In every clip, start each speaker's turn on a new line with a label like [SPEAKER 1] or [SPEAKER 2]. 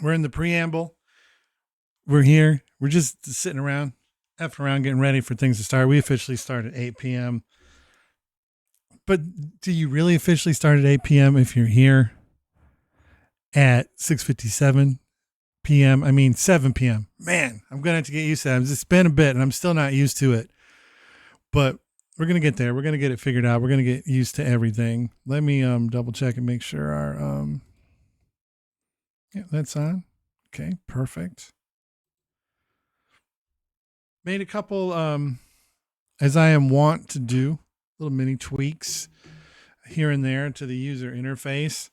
[SPEAKER 1] We're in the preamble. We're here. We're just sitting around, effing around, getting ready for things to start. We officially start at 8 p.m. But do you really officially start at 8 p.m. if you're here at 6:57 p.m.? I mean, 7 p.m. Man, I'm going to have to get used to that. It's been a bit and I'm still not used to it. But we're going to get there. We're going to get it figured out. We're going to get used to everything. Let me double check and make sure our yeah, that's on. Okay, perfect. Made a couple as I am wont to do, little mini tweaks here and there to the user interface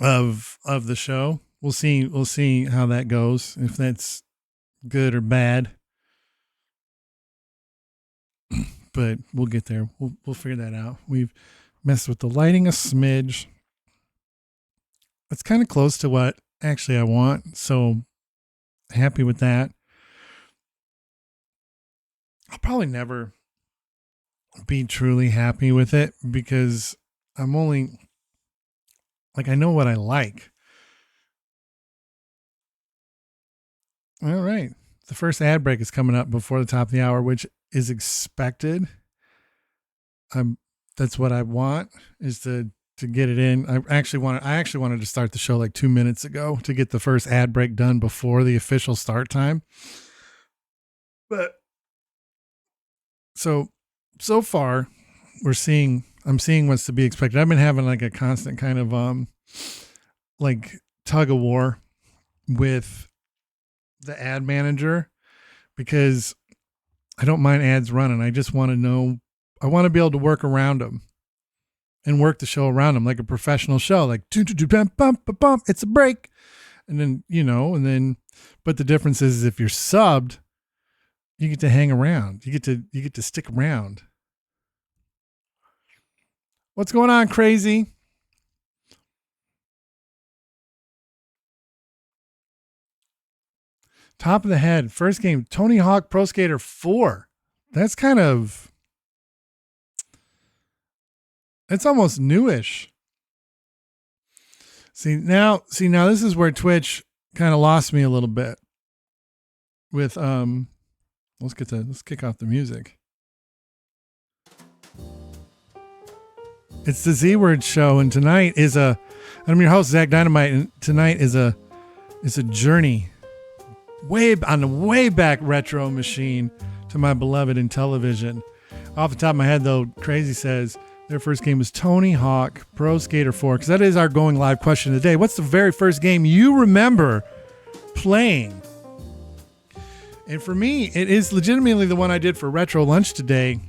[SPEAKER 1] of the show. We'll see how that goes, if that's good or bad. But we'll get there. We'll figure that out. We've messed with the lighting a smidge. It's kind of close to what actually I want, so happy with that. I'll probably never be truly happy with it because I'm only like, I know what I like. All right. The first ad break is coming up before the top of the hour, which is expected. That's what I want, is to get it in. I actually wanted to start the show like 2 minutes ago to get the first ad break done before the official start time. But so far I'm seeing what's to be expected. I've been having like a constant kind of like tug of war with the ad manager because I don't mind ads running. I just want to know, I want to be able to work around them and work the show around them like a professional show, like it's a break. And then, but the difference is if you're subbed, you get to hang around. You get to stick around. What's going on, crazy? Top of the head, first game, Tony Hawk Pro Skater 4. That's almost newish. See now this is where Twitch kind of lost me a little bit with let's kick off the music. It's the Z Word Show, and tonight I'm your host, Zach Dynamite, and tonight is a journey on the wayback retro machine to my beloved Intellevision. Off the top of my head, though, Crazy says their first game was Tony Hawk Pro Skater 4, because that is our going live question of the day. What's the very first game you remember playing? And for me, it is legitimately the one I did for Retro Lunch today,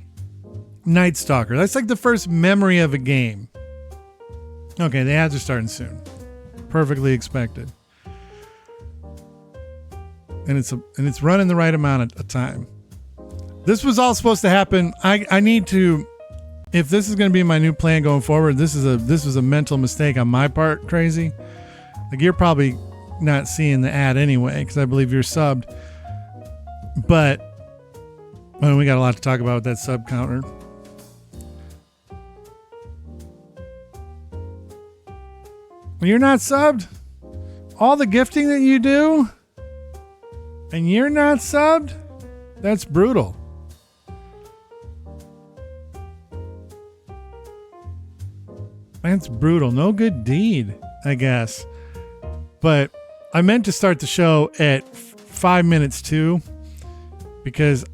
[SPEAKER 1] Night Stalker. That's like the first memory of a game. Okay, the ads are starting soon. Perfectly expected. And it's running the right amount of time. This was all supposed to happen. I need to, if this is going to be my new plan going forward, this was a mental mistake on my part, Crazy. Like, you're probably not seeing the ad anyway, because I believe you're subbed. But we got a lot to talk about with that sub counter. You're not subbed? All the gifting that you do? And you're not subbed? That's brutal. That's brutal. No good deed, I guess. But I meant to start the show at 5 minutes to, because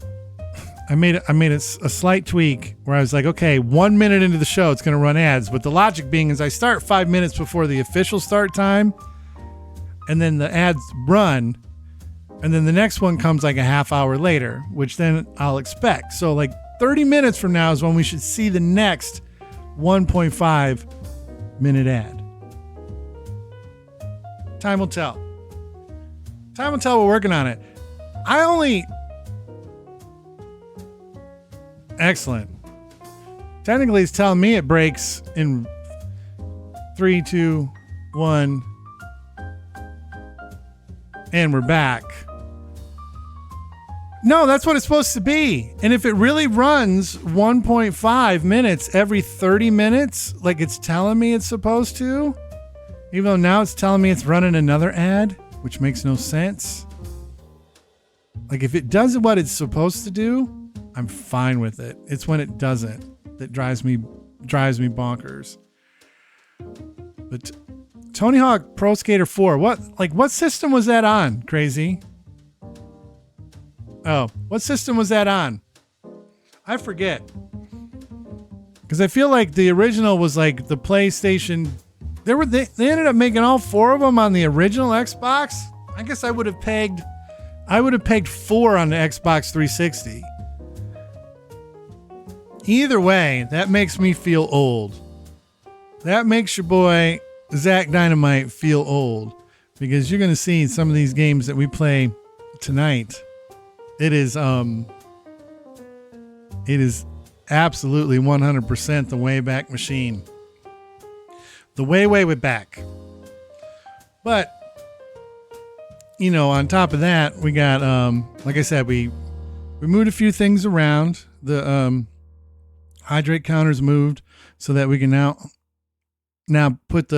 [SPEAKER 1] I made a slight tweak where I was like, okay, 1 minute into the show, it's going to run ads. But the logic being is I start 5 minutes before the official start time, and then the ads run, and then the next one comes like a half hour later, which then I'll expect. So like 30 minutes from now is when we should see the next 1.5 minute ad. Time will tell. We're working on it. Excellent. Technically, it's telling me it breaks in 3, 2, 1, and we're back. No, that's what it's supposed to be. And if it really runs 1.5 minutes every 30 minutes, like it's telling me it's supposed to, Even though now it's telling me it's running another ad, which makes no sense. Like if it does what it's supposed to do, I'm fine with it. It's when it doesn't that drives me bonkers. But Tony Hawk Pro Skater 4, what system was that on, Crazy? Oh, what system was that on? I forget. Because I feel like the original was like the PlayStation. They ended up making all 4 of them on the original Xbox. I guess I would have pegged 4 on the Xbox 360. Either way, that makes me feel old. That makes your boy Zach Dynamite feel old, because you're going to see some of these games that we play tonight. It is absolutely 100% the Wayback Machine. The way back. But, you know, on top of that, we got, like I said, we moved a few things around. The hydrate counters moved so that we can now put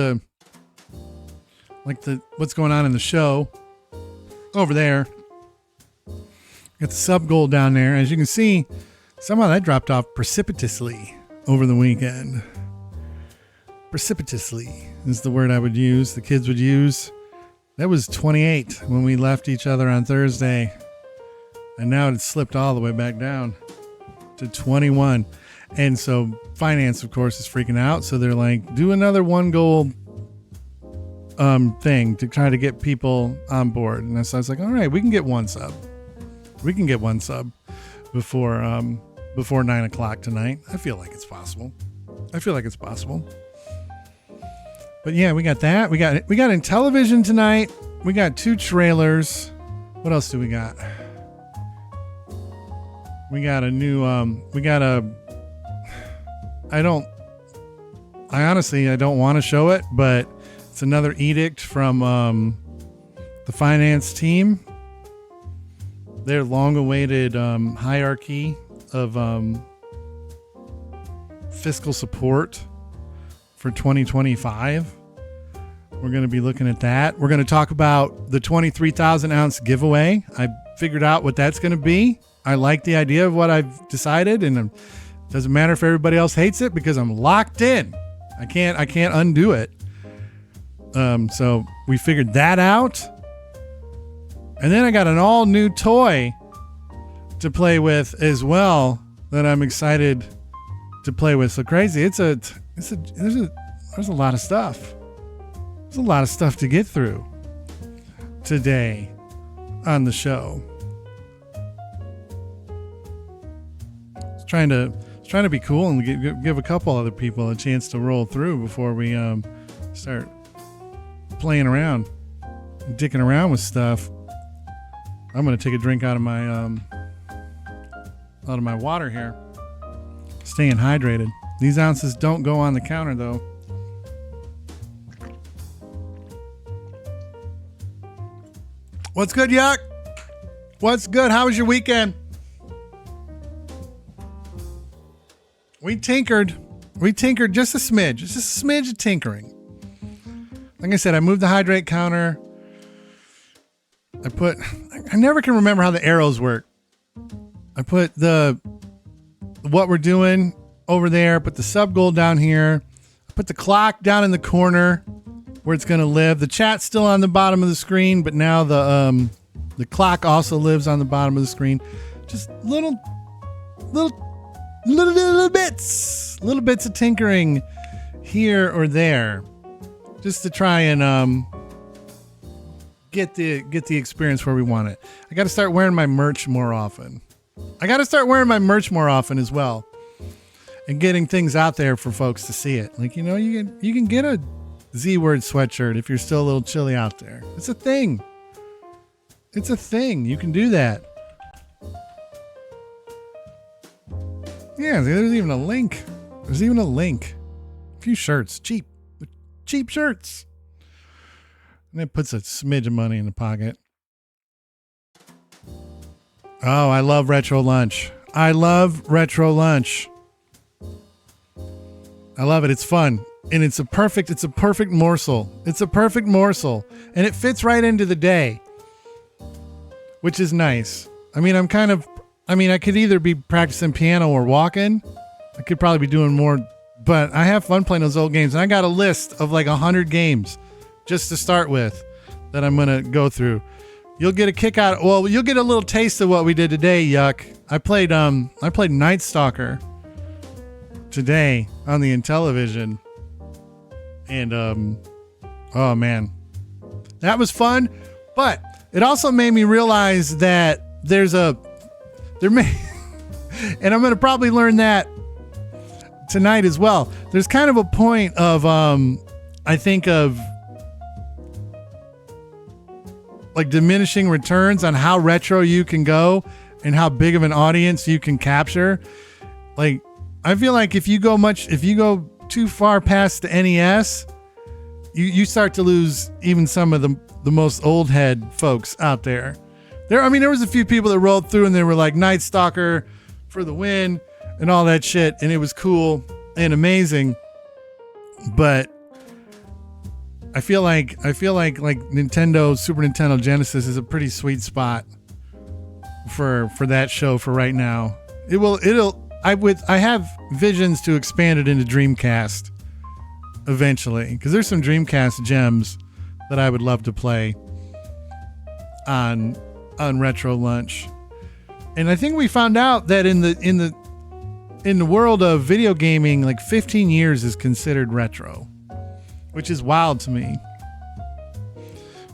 [SPEAKER 1] what's going on in the show over there. Got the sub goal down there. As you can see, somehow that dropped off precipitously over the weekend. Precipitously is the word I would use, the kids would use. That was 28 when we left each other on Thursday. And now it's slipped all the way back down to 21. And so finance, of course, is freaking out. So they're like, do another 1 goal thing to try to get people on board. And so I was like, all right, we can get 1 sub. We can get 1 sub before 9 o'clock tonight. I feel like it's possible. But yeah, we got that. We got Intellevision tonight. We got 2 trailers. What else do we got? We got a new I honestly don't want to show it, but it's another edict from the finance team. Their long-awaited hierarchy of fiscal support for 2025. We're going to be looking at that. We're going to talk about the 23,000 ounce giveaway. I figured out what that's going to be. I like the idea of what I've decided, and it doesn't matter if everybody else hates it because I'm locked in. I can't undo it. So we figured that out. And then I got an all new toy to play with as well that I'm excited to play with. So crazy. There's a lot of stuff. There's a lot of stuff to get through today on the show. It's trying to be cool and give a couple other people a chance to roll through before we start playing around and dicking around with stuff. I'm going to take a drink out of my water here. Staying hydrated. These ounces don't go on the counter though. What's good, Yuck? What's good? How was your weekend? We tinkered just a smidge of tinkering. Like I said, I moved the hydrate counter. I never can remember how the arrows work. I put what we're doing over there, put the sub goal down here. I put the clock down in the corner where it's going to live. The chat's still on the bottom of the screen, but now the clock also lives on the bottom of the screen. Just little bits of tinkering here or there, just to try and get the experience where we want it. I got to start wearing my merch more often. As well, and getting things out there for folks to see it. Like, you know, you can get a Z-word sweatshirt if you're still a little chilly out there. It's a thing. You can do that. Yeah, there's even a link. A few shirts, cheap shirts. And it puts a smidge of money in the pocket. Oh, I love Retro Lunch. I love it. It's fun. and it's a perfect morsel. It's a perfect morsel, and it fits right into the day, which is nice. I mean, I could either be practicing piano or walking. I could probably be doing more, but I have fun playing those old games, and I got a list of like 100 games just to start with that I'm gonna go through. You'll get a kick out. Well, you'll get a little taste of what we did today. Yuck! I played Night Stalker today on the Intellevision, and oh man, that was fun. But it also made me realize that there may, and I'm gonna probably learn that tonight as well. There's kind of a point of I think of like diminishing returns on how retro you can go and how big of an audience you can capture. Like, I feel like if you go too far past the NES, you start to lose even some of the most old head folks out there. There was a few people that rolled through and they were like Night Stalker for the win and all that shit, and it was cool and amazing. But I feel like Nintendo, Super Nintendo, Genesis is a pretty sweet spot for that show for right now. I have visions to expand it into Dreamcast eventually, because there's some Dreamcast gems that I would love to play on Retro Lunch. And I think we found out that in the world of video gaming, like 15 years is considered retro, which is wild to me,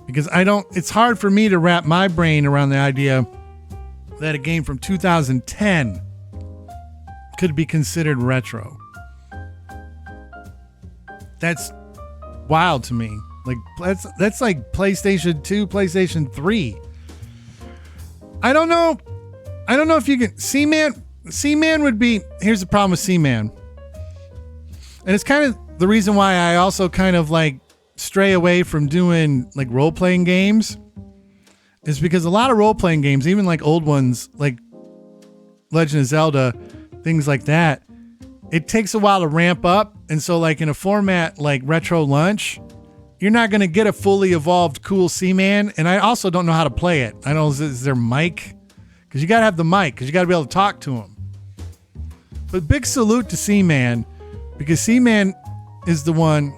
[SPEAKER 1] because it's hard for me to wrap my brain around the idea that a game from 2010 could be considered retro. That's wild to me. Like that's like PlayStation 2, PlayStation 3. I don't know if you can. Seaman would be. Here's the problem with Seaman, and it's kind of the reason why I also kind of like stray away from doing like role-playing games, is because a lot of role-playing games, even like old ones like Legend of Zelda, things like that, it takes a while to ramp up. And so like in a format like Retro Lunch, you're not going to get a fully evolved cool Seaman. And I also don't know how to play it. I don't know, is there mic? Because you got to have the mic, because you got to be able to talk to him. But big salute to Seaman, because Seaman is the one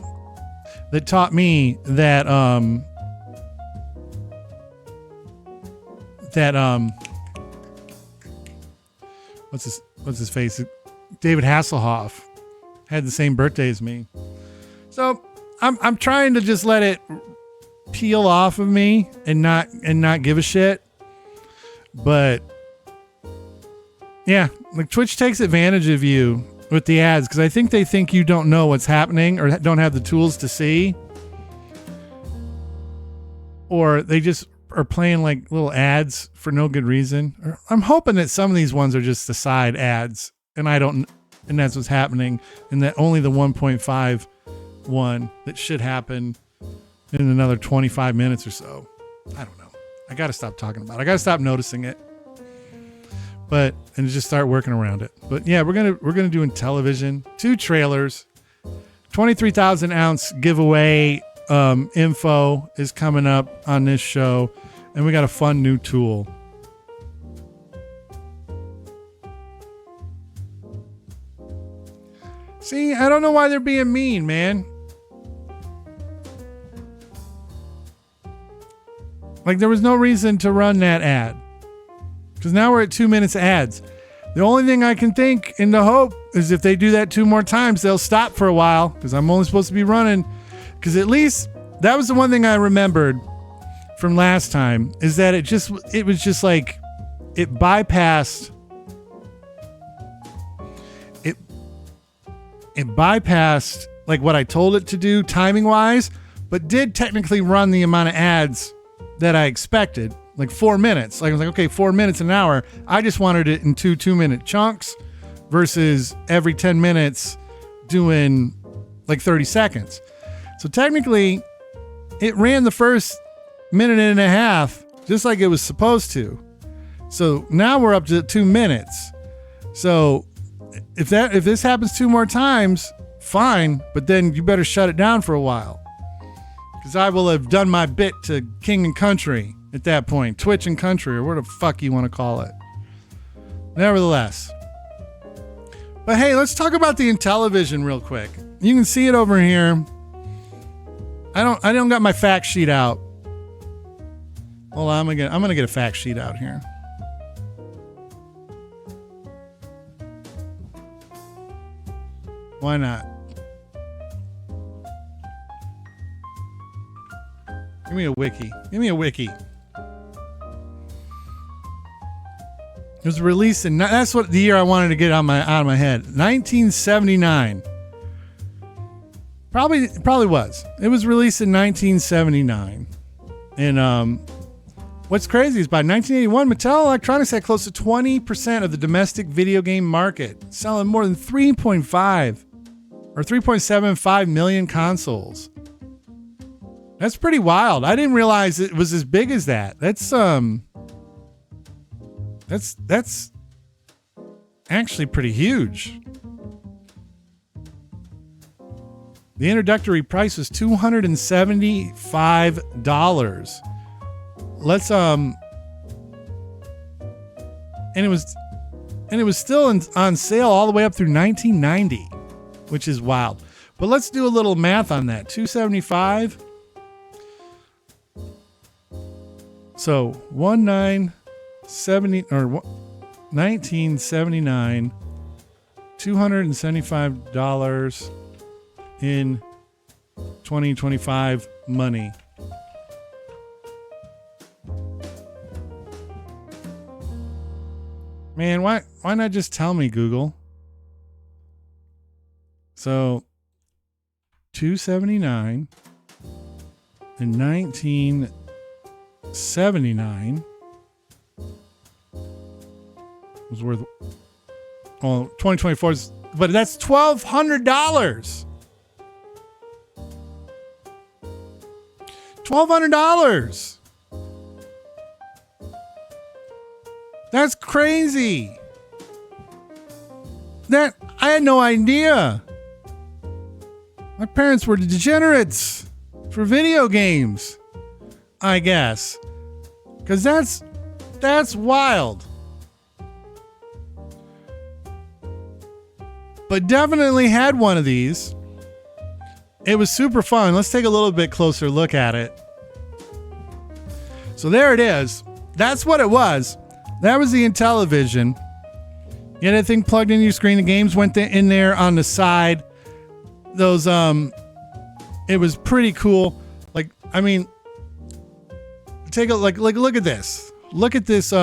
[SPEAKER 1] that taught me that what's his face? David Hasselhoff had the same birthday as me. So I'm trying to just let it peel off of me and not give a shit. But yeah, like Twitch takes advantage of you with the ads, because I think they think you don't know what's happening or don't have the tools to see, or they just are playing like little ads for no good reason. Or I'm hoping that some of these ones are just the side ads, and that's what's happening, and that only the 1.5 one that should happen in another 25 minutes or so. I don't know. I got to stop talking about it. I got to stop noticing it. And just start working around it. But yeah, we're gonna do Intellevision. 2 trailers. 23,000 ounce giveaway info is coming up on this show, and we got a fun new tool. See, I don't know why they're being mean, man. Like, there was no reason to run that ad, because now we're at 2 minutes ads. The only thing I can think and the hope is if they do that 2 more times, they'll stop for a while, because I'm only supposed to be running. Because at least that was the one thing I remembered from last time, is that it was just like it bypassed like what I told it to do timing wise, but did technically run the amount of ads that I expected. Like 4 minutes. Like I was like, okay, 4 minutes an hour. I just wanted it in 2-minute chunks versus every 10 minutes doing like 30 seconds. So technically it ran the first minute and a half just like it was supposed to. So now we're up to 2 minutes. So if this happens 2 more times, fine, but then you better shut it down for a while. Because I will have done my bit to King and Country at that point. Twitch and Country, or whatever the fuck you want to call it. Nevertheless. But hey, let's talk about the Intellevision real quick. You can see it over here. I don't got my fact sheet out. Hold on, I'm gonna get a fact sheet out here. Why not? Give me a wiki. Give me a wiki. It was released in, that's what the year I wanted to get out of my head. 1979. Probably was. It was released in 1979. And what's crazy is by 1981, Mattel Electronics had close to 20% of the domestic video game market, selling more than 3.5 or 3.75 million consoles. That's pretty wild. I didn't realize it was as big as that. That's actually pretty huge. The introductory price was $275. Let's and it was still on sale all the way up through 1990, which is wild. But let's do a little math on that. $275. So 1979, $275 in 2025 money. Man, why not just tell me, Google? So 279 in 1979 was worth, well, 2024 is, but that's $1,200. $1,200. That's crazy. That I had no idea. My parents were degenerates for video games, I guess. Cause that's wild. But definitely had one of these. It was super fun. Let's take a little bit closer look at it. So there it is. That's what it was. That was the Intellevision. You had that thing plugged into your screen. The games went in there on the side. Those, it was pretty cool. Like, I mean, take a, look at this. Look at this,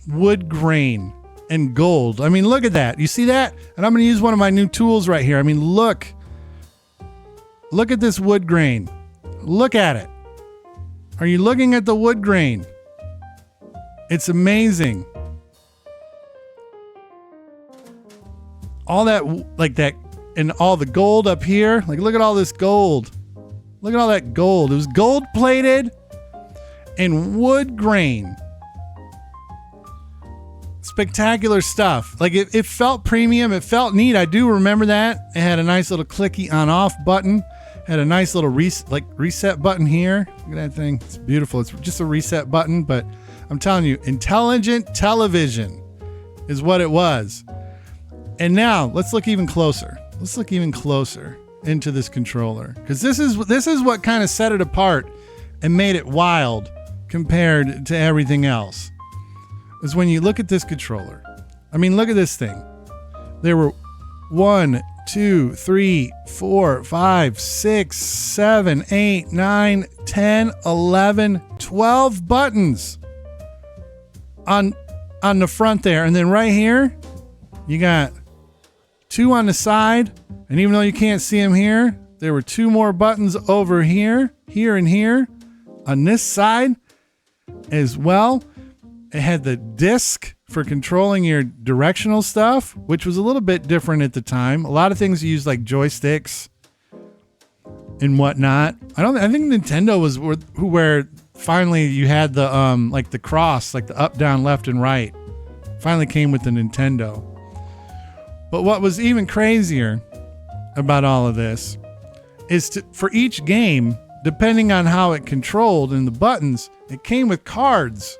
[SPEAKER 1] wood grain and gold. I mean, look at that. You see that? And I'm going to use one of my new tools right here. I mean, look at this wood grain. Look at it. Are you looking at the wood grain? It's amazing. All that, like that, and all the gold up here. Like, look at all this gold. Look at all that gold. It was gold plated and wood grain. Spectacular stuff. Like, it felt premium. It felt neat. I do remember that. It had a nice little clicky on off button. Had a nice little reset button here. Look at that thing. It's beautiful. It's just a reset button, but I'm telling you, intelligent television is what it was. And now let's look even closer. Let's look even closer into this controller, because this is what kind of set it apart and made it wild compared to everything else. Is when you look at this controller. I mean, look at this thing. There were 1, 2, 3, 4, 5, 6, 7, 8, 9, 10, 11, 12 buttons on the front there. And then right here, you got 2 on the side. And even though you can't see them here, there were 2 more buttons over here, and here on this side as well. It had the disc for controlling your directional stuff, which was a little bit different at the time. A lot of things used like joysticks and whatnot. I think Nintendo was where finally you had the like the cross, like the up, down, left, and right. Finally came with the Nintendo. But what was even crazier about all of this is for each game, depending on how it controlled and the buttons, it came with cards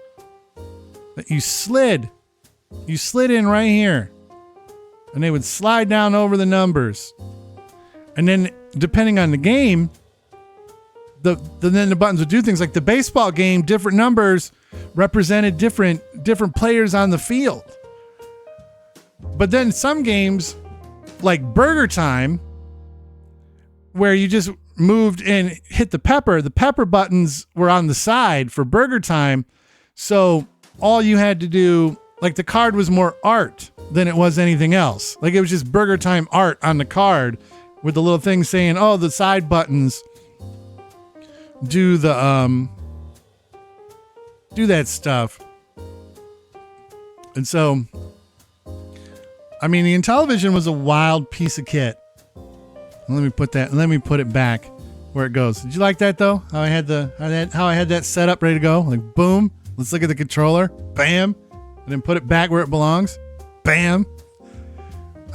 [SPEAKER 1] that you slid in right here, and they would slide down over the numbers. And then depending on the game, then the buttons would do things like the baseball game. Different numbers represented different players on the field. But then some games, like Burger Time, where you just moved and hit the pepper buttons were on the side for Burger Time. So all you had to do, like, the card was more art than it was anything else. Like, it was just Burger Time art on the card with the little thing saying, oh, the side buttons do the do that stuff. And so, I mean, the Intellevision was a wild piece of kit. Let me put it back where it goes. Did you like that though? How I had that set up ready to go? Like, boom. Let's look at the controller. Bam. And then put it back where it belongs. Bam.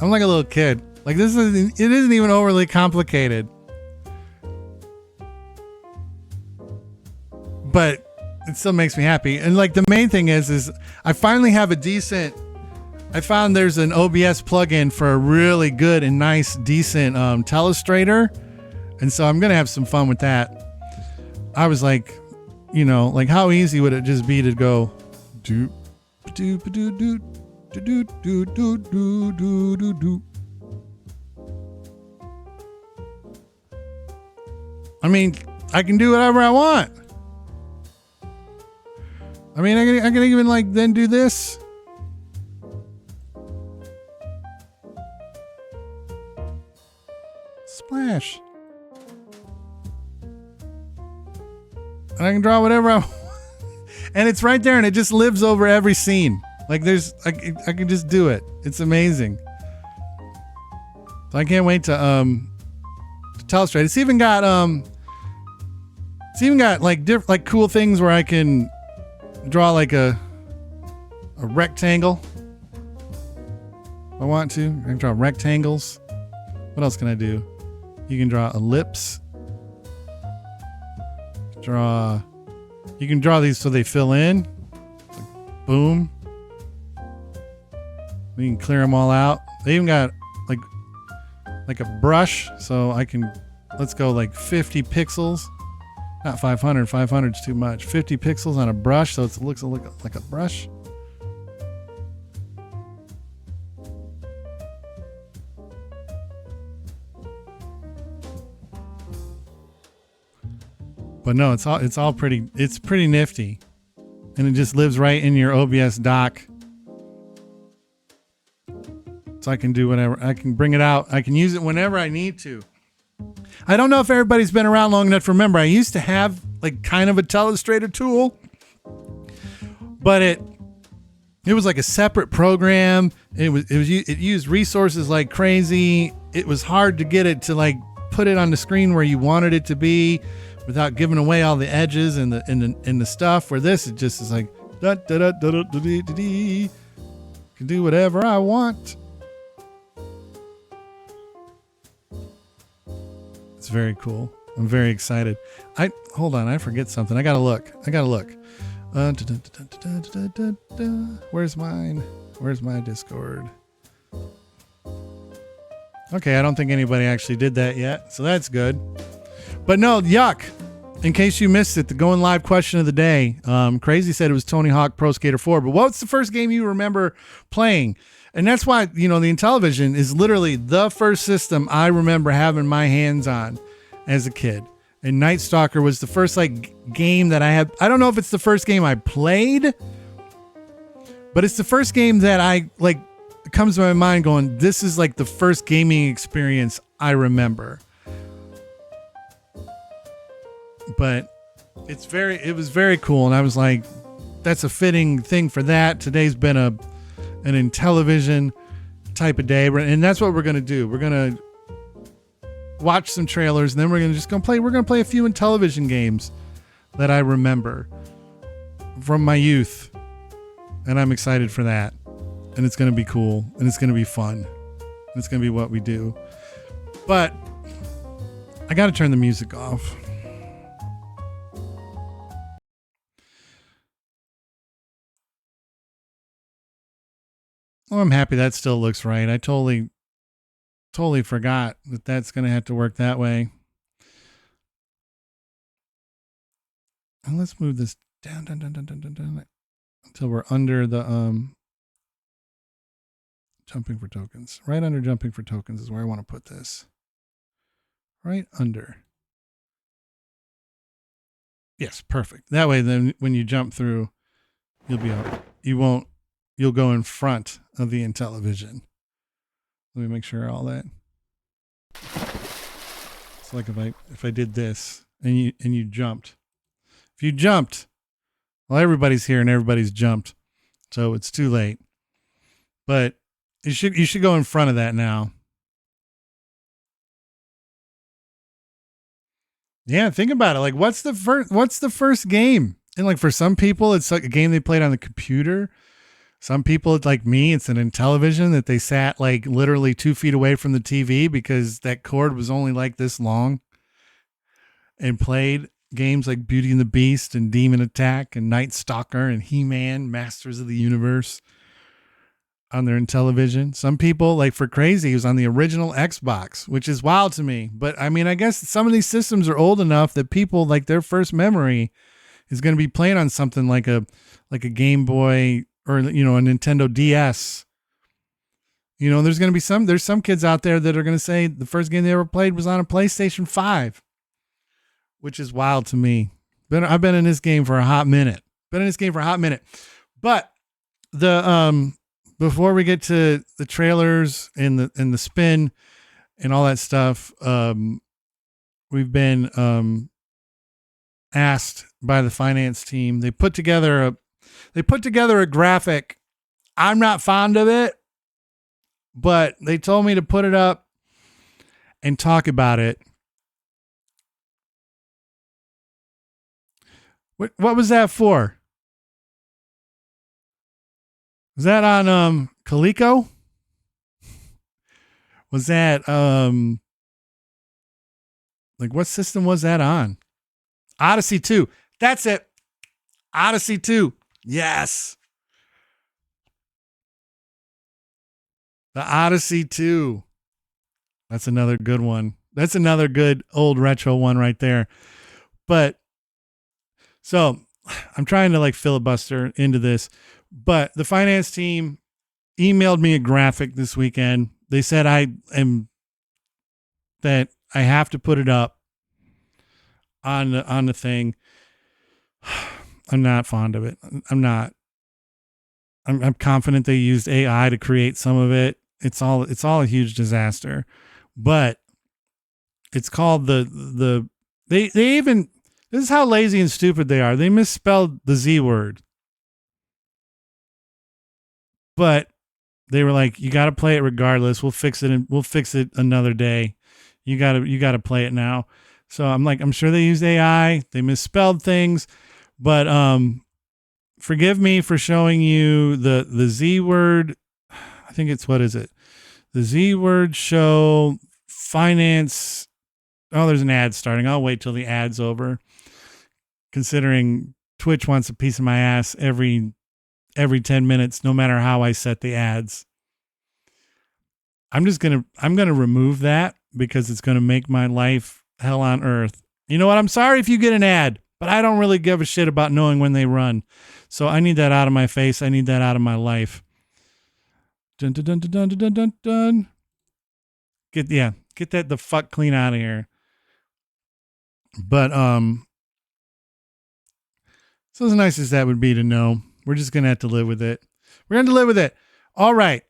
[SPEAKER 1] I'm like a little kid. Like, it isn't even overly complicated. But it still makes me happy. And like, the main thing is I finally have I found there's an OBS plugin for a really good and nice, decent telestrator. And so I'm going to have some fun with that. I was like, like, how easy would it just be to go do do do do do do do do do do do. I mean, I can do whatever I want. I mean, I can even, like, then do this. Splash. And I can draw whatever I want. And it's right there, and it just lives over every scene. Like, I can just do it. It's amazing. So I can't wait to telestrate. It's even got like cool things where I can draw like a rectangle if I want to. I can draw rectangles. What else can I do? You can draw ellipse. You can draw these so they fill in. Like, boom. We can clear them all out. They even got like a brush, so I can, let's go like 50 pixels. Not 500. 500 is too much. 50 pixels on a brush, so it looks like a brush. But no, it's all pretty. It's pretty nifty, and it just lives right in your OBS dock. So I can do whatever. I can bring it out. I can use it whenever I need to. I don't know if everybody's been around long enough to remember. I used to have like kind of a telestrator tool, but it was like a separate program. It used resources like crazy. It was hard to get it to like put it on the screen where you wanted it to be without giving away all the edges and the stuff. Where this, it just is like da da da da da da da da. Can do whatever I want. It's very cool. I'm very excited. Hold on. I forget something. I gotta look. Where's mine? Where's my Discord? Okay, I don't think anybody actually did that yet, so that's good. But no, yuck. In case you missed it, the going live question of the day. Crazy said it was Tony Hawk Pro Skater 4, but what's the first game you remember playing? And that's why, the Intellevision is literally the first system I remember having my hands on as a kid. And Night Stalker was the first game that I had. I don't know if it's the first game I played, but it's the first game that it comes to my mind going, this is like the first gaming experience I remember. But it was very cool, and I was like, that's a fitting thing for that. Today's been an Intellevision type of day, and that's what we're gonna do. We're gonna watch some trailers, and then we're gonna play a few Intellevision games that I remember from my youth, and I'm excited for that. And it's gonna be cool, and it's gonna be fun, and it's gonna be what we do. But I got to turn the music off. Well, I'm happy that still looks right. I totally forgot that that's going to have to work that way. And let's move this down until we're under the jumping for tokens. Right under jumping for tokens is where I want to put this. Right under. Yes, perfect. That way then when you jump through, you'll go in front of the Intellevision. Let me make sure all that. It's like if I did this and you jumped. If you jumped, well, everybody's here and everybody's jumped. So it's too late. But you should go in front of that now. Yeah, think about it. Like, what's the first game? And like for some people, it's like a game they played on the computer. Some people, like me, it's an Intellevision that they sat like literally 2 feet away from the TV because that cord was only like this long, and played games like Beauty and the Beast and Demon Attack and Night Stalker and He-Man, Masters of the Universe on their Intellevision. Some people, like for crazy, it was on the original Xbox, which is wild to me. But I mean, I guess some of these systems are old enough that people, like, their first memory is going to be playing on something like a Game Boy or, you know, a Nintendo DS. You know, there's some kids out there that are going to say the first game they ever played was on a PlayStation 5, which is wild to me. I've been in this game for a hot minute. But the before we get to the trailers and the spin and all that stuff, we've been asked by the finance team. They put together a graphic. I'm not fond of it, but they told me to put it up and talk about it. What was that for? Was that on Coleco? Was that like what system was that on? Odyssey 2. That's it. Odyssey 2. Yes. The Odyssey 2. That's another good one. That's another good old retro one right there. But so I'm trying to like filibuster into this, but the finance team emailed me a graphic this weekend. They said that I have to put it up on the thing. I'm not fond of it. I'm confident they used AI to create some of it. It's all a huge disaster, but it's called they even, this is how lazy and stupid they are. They misspelled the Z word, but they were like, you got to play it regardless. We'll fix it and we'll fix it another day. You got to play it now. So I'm like, I'm sure they used AI. They misspelled things, but forgive me for showing you the Z word. I think it's, what is it? The Z word show finance. Oh, there's an ad starting. I'll wait till the ad's over, considering Twitch wants a piece of my ass every 10 minutes, no matter how I set the ads. I'm going to remove that because it's going to make my life hell on earth. You know what? I'm sorry if you get an ad, but I don't really give a shit about knowing when they run. So I need that out of my face. I need that out of my life. Dun, dun, dun, dun, dun, dun, dun, dun. Get that the fuck clean out of here. But so as nice as that would be to know, we're just going to have to live with it. We're going to live with it. All right.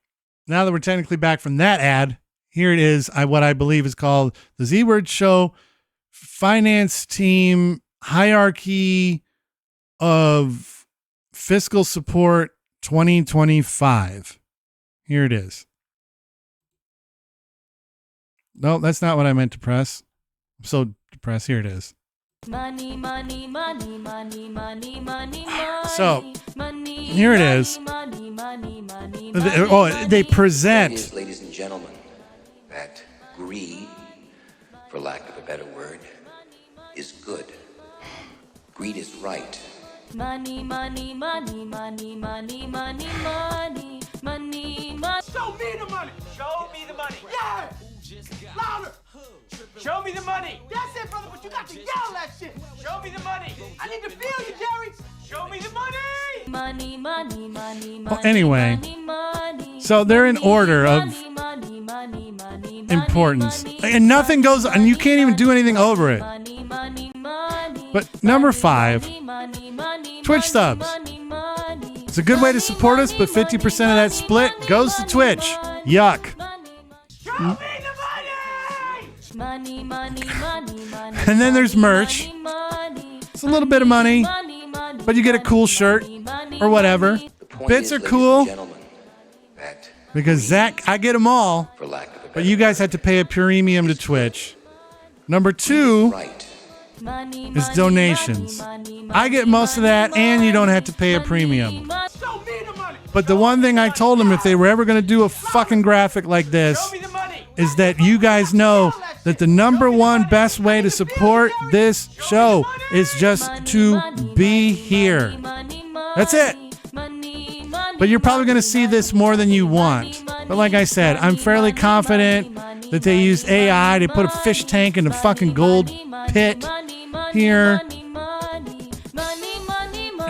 [SPEAKER 1] Now that we're technically back from that ad, here it is. What I believe is called the Z Word Show Finance Team Hierarchy of Fiscal Support 2025. Here it is. No, that's not what I meant to press. I'm so depressed. Here it is. Money, money, money, money, money, money, money. So, here it is. Money, money, money, money, they present.
[SPEAKER 2] Ladies and gentlemen, that greed Greed is right.
[SPEAKER 3] Money, money, money, money, money, money, money, money, money.
[SPEAKER 4] Show me the money. Show me the money. Yeah. Louder. Show me the money. That's it, brother, but you got to yell that shit. Show me the money. I need to feel you, Jerry. Show me the money.
[SPEAKER 3] Money, money, money, money.
[SPEAKER 1] Well, anyway, so they're in order of importance. And nothing goes, and you can't even do anything over it. But number 5, Twitch subs. It's a good way to support us, but 50% of that split goes to Twitch. Yuck.
[SPEAKER 4] Show me the money.
[SPEAKER 1] And then there's merch. It's a little bit of money, but you get a cool shirt or whatever. Bits are cool because Zach, I get them all, but you guys had to pay a premium to Twitch. Number 2 is donations. I get most of that, and you don't have to pay a premium. But the one thing I told them, if they were ever going to do a fucking graphic like this, is that you guys know that the number one best way to support this show is just to be here. That's it. But you're probably going to see this more than you want. But like I said, I'm fairly confident that they used AI to put a fish tank in a fucking gold pit here.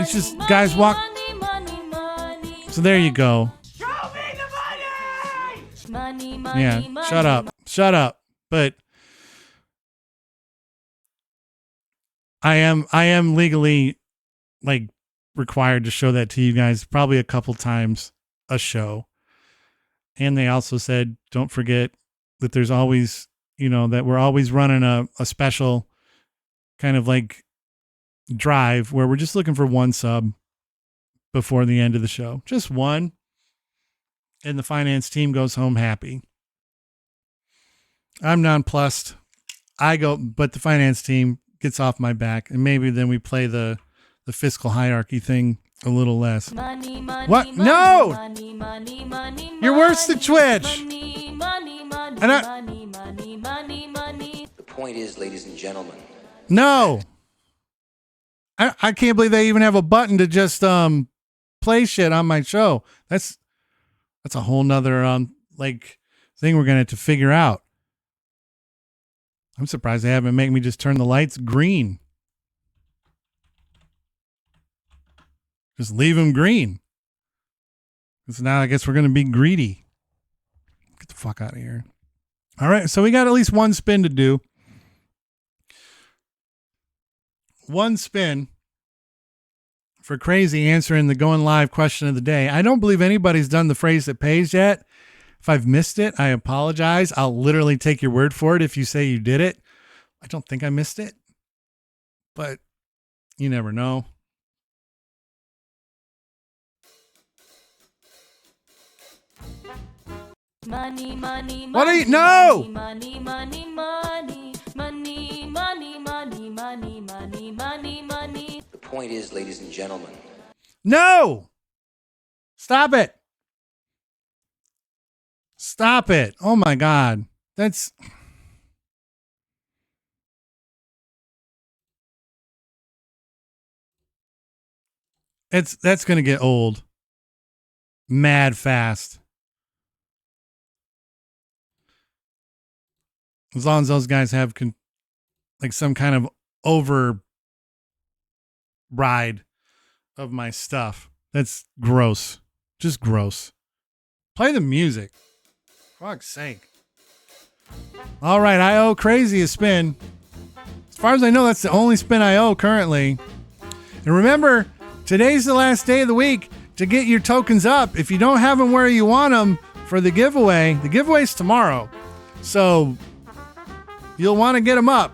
[SPEAKER 1] It's just guys walk. So there you go. Yeah, shut up. But I am legally like required to show that to you guys probably a couple times a show. And they also said, don't forget that there's always, that we're always running a special kind of like drive where we're just looking for one sub before the end of the show. Just one. And the finance team goes home happy. I'm nonplussed. I go, but the finance team gets off my back, and maybe then we play the fiscal hierarchy thing a little less. What? No! You're worse than Twitch.
[SPEAKER 2] The point is, ladies and gentlemen.
[SPEAKER 1] No. I can't believe they even have a button to just play shit on my show. That's a whole nother thing we're gonna have to figure out. I'm surprised they haven't made me just turn the lights green. Just leave them green. Because now I guess we're gonna be greedy. Get the fuck out of here. All right, so we got at least one spin to do. One spin for Crazy answering the going live question of the day. I don't believe anybody's done the phrase that pays yet. If I've missed it, I apologize. I'll literally take your word for it if you say you did it. I don't think I missed it, but you never know.
[SPEAKER 3] Money, money,
[SPEAKER 1] what are you?
[SPEAKER 3] No!
[SPEAKER 1] Money,
[SPEAKER 3] money, money, money, money, money, money, money, money, money.
[SPEAKER 2] The point is, ladies and gentlemen.
[SPEAKER 1] No! Stop it. Stop it. Oh my God. That's going to get old mad fast. As long as those guys have some kind of override of my stuff. That's gross. Just gross. Play the music. Fuck's sake. All right, I owe Crazy a spin. As far as I know, that's the only spin I owe currently. And remember, today's the last day of the week to get your tokens up. If you don't have them where you want them for the giveaway's tomorrow. So you'll want to get them up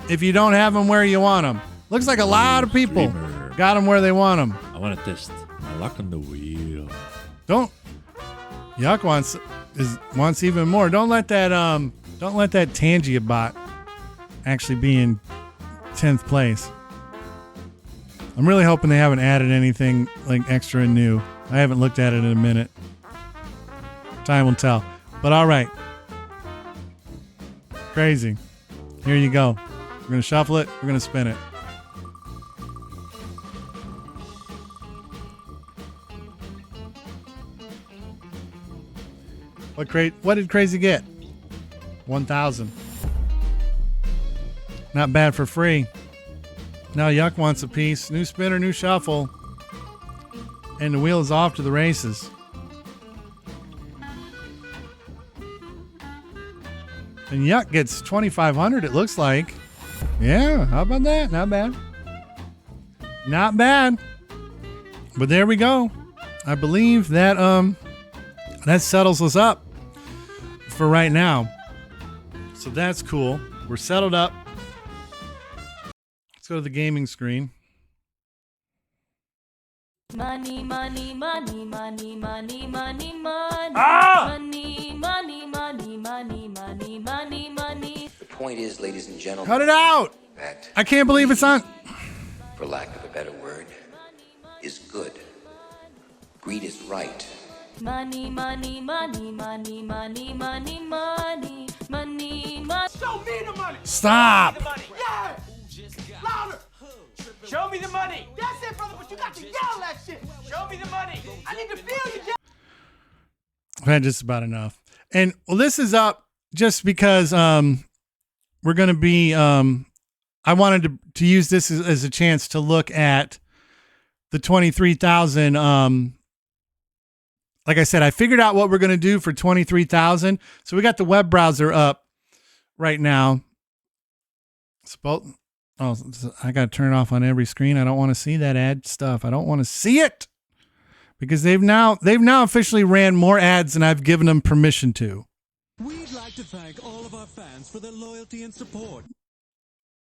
[SPEAKER 1] if you don't have them where you want them. Looks like a lot of people got them where they want them.
[SPEAKER 5] I want to test my luck on the wheel.
[SPEAKER 1] Don't. Yuck wants even more. Don't let that Tangia bot actually be in 10th place. I'm really hoping they haven't added anything like extra and new. I haven't looked at it in a minute. Time will tell. But all right. Crazy. Here you go. We're going to shuffle it. We're going to spin it. What did Crazy get? 1,000. Not bad for free. Now Yuck wants a piece. New spinner, new shuffle. And the wheel is off to the races. And Yuck gets 2,500, it looks like. Yeah, how about that? Not bad. Not bad. But there we go. I believe that that settles us up for right now. So that's cool. We're settled up. Let's go to the gaming screen.
[SPEAKER 3] Money, money, money, money, money, money, money.
[SPEAKER 4] Ah!
[SPEAKER 3] Money, money, money, money, money, money, money.
[SPEAKER 2] The point is, ladies and gentlemen,
[SPEAKER 1] Cut it out!
[SPEAKER 2] that,
[SPEAKER 1] I can't believe it's on.
[SPEAKER 2] for lack of a better word, is good. Greed is right.
[SPEAKER 3] Money, money, money, money, money, money, money, money, money.
[SPEAKER 4] Show me the money.
[SPEAKER 1] Stop!
[SPEAKER 4] The money. Yeah. Louder. Show me the money. That's it, brother, but you got to yell that shit. Show me the money. I need to feel you, Jerry.
[SPEAKER 1] I've had just about enough. And well, this is up just because we're going to be I wanted to use this as a chance to look at the 23,000 like I said, I figured out what we're going to do for 23,000. So we got the web browser up right now. Oh, I got to turn it off on every screen. I don't want to see that ad stuff. I don't want to see it because they've now officially ran more ads than I've given them permission to.
[SPEAKER 6] We'd like to thank all of our fans for their loyalty and support.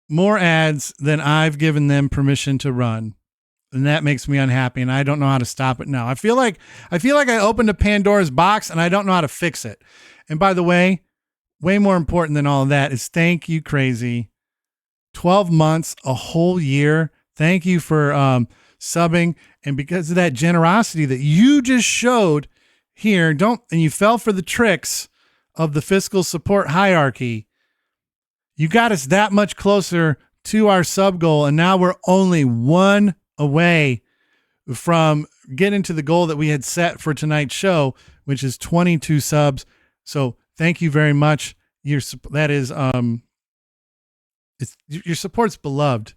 [SPEAKER 1] More ads than I've given them permission to run. And that makes me unhappy, and I don't know how to stop it now. I feel like I opened a Pandora's box, and I don't know how to fix it. And by the way more important than all of that is thank you, Crazy. 12 months, a whole year. Thank you for subbing, and because of that generosity that you just showed here, and you fell for the tricks of the fiscal support hierarchy. You got us that much closer to our sub goal, and now we're only one away from getting to the goal that we had set for tonight's show, which is 22 subs. So thank you very much. Your support's beloved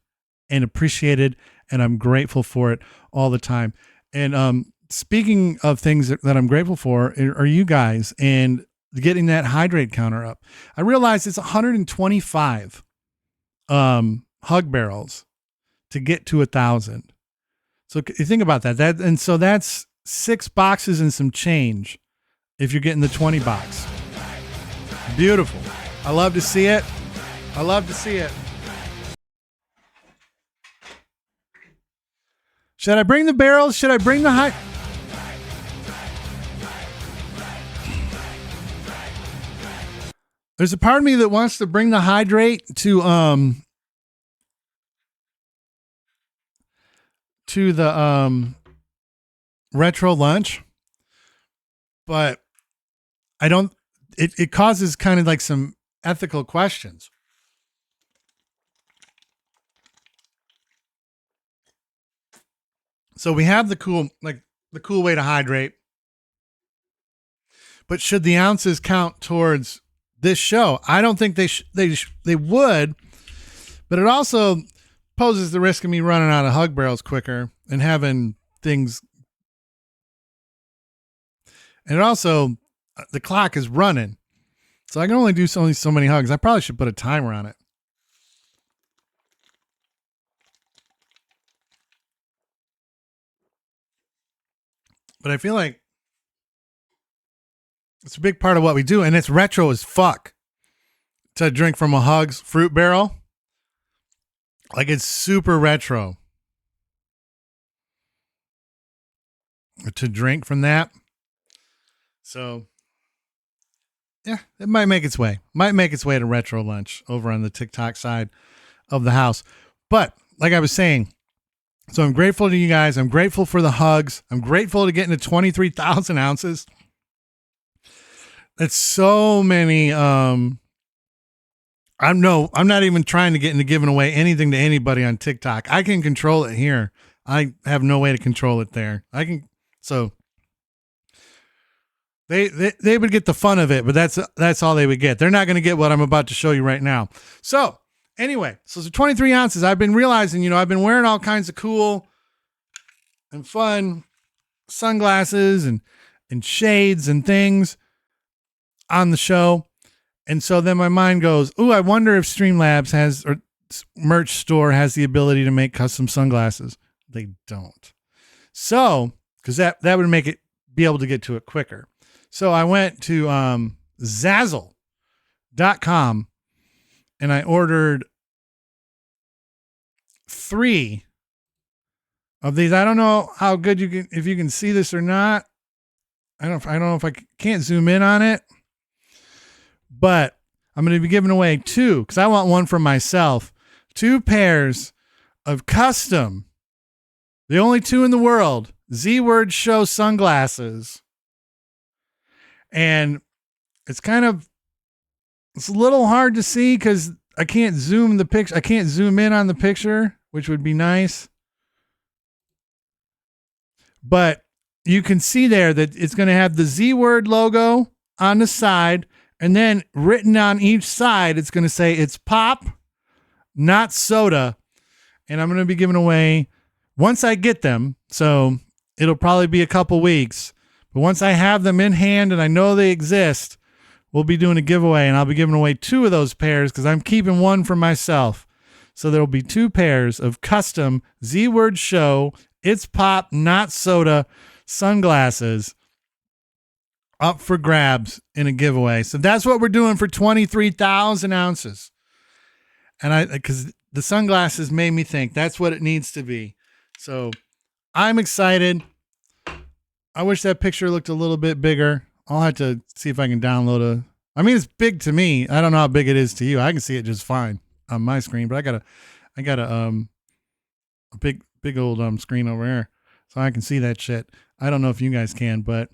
[SPEAKER 1] and appreciated, and I'm grateful for it all the time. And speaking of things that I'm grateful for are you guys and getting that hydrate counter up. I realized it's 125 hug barrels to get to 1,000. So you think about that. So that's 6 boxes and some change if you're getting the 20 box. Beautiful. I love to see it. I love to see it. Should I bring the barrels? Should I bring the high? There's a part of me that wants to bring the hydrate to the retro lunch, but I don't. It causes kind of like some ethical questions. So we have the cool way to hydrate, but should the ounces count towards this show? I don't think they would, but it also poses the risk of me running out of hug barrels quicker and having things. And it also, the clock is running, so I can only do so many hugs. I probably should put a timer on it. But I feel like it's a big part of what we do, and it's retro as fuck to drink from a Hugs fruit barrel. Like, it's super retro to drink from that. So, yeah, it might make its way. Might make its way to retro lunch over on the TikTok side of the house. But like I was saying, so I'm grateful to you guys. I'm grateful for the hugs. I'm grateful to get into 23,000 ounces. That's so many. I'm not even trying to get into giving away anything to anybody on TikTok. I can control it here. I have no way to control it there. So They would get the fun of it, but that's all they would get. They're not going to get what I'm about to show you right now. So anyway, so 23 ounces. I've been realizing, I've been wearing all kinds of cool and fun sunglasses and shades and things on the show. And so then my mind goes, ooh, I wonder if Streamlabs has, or merch store has the ability to make custom sunglasses. They don't. So, because that would make it be able to get to it quicker. So I went to Zazzle.com and I ordered 3 of these. I don't know how good if you can see this or not. I don't know if I can't zoom in on it, but I'm going to be giving away 2 because I want one for myself. 2 pairs of custom, the only 2 in the world, Z-Word Show sunglasses. And it's a little hard to see because I can't zoom the picture. I can't zoom in on the picture, which would be nice. But you can see there that it's going to have the Z-Word logo on the side, and then written on each side, it's going to say it's pop, not soda. And I'm going to be giving away once I get them. So it'll probably be a couple weeks, but once I have them in hand and I know they exist, we'll be doing a giveaway, and I'll be giving away 2 of those pairs because I'm keeping one for myself. So there'll be 2 pairs of custom Z-Word Show, it's pop, not soda sunglasses up for grabs in a giveaway. So that's what we're doing for 23,000 ounces. And because the sunglasses made me think that's what it needs to be. So I'm excited. I wish that picture looked a little bit bigger. I'll have to see if I can download it's big to me. I don't know how big it is to you. I can see it just fine on my screen, but I got a big old screen over here, so I can see that shit. I don't know if you guys can, but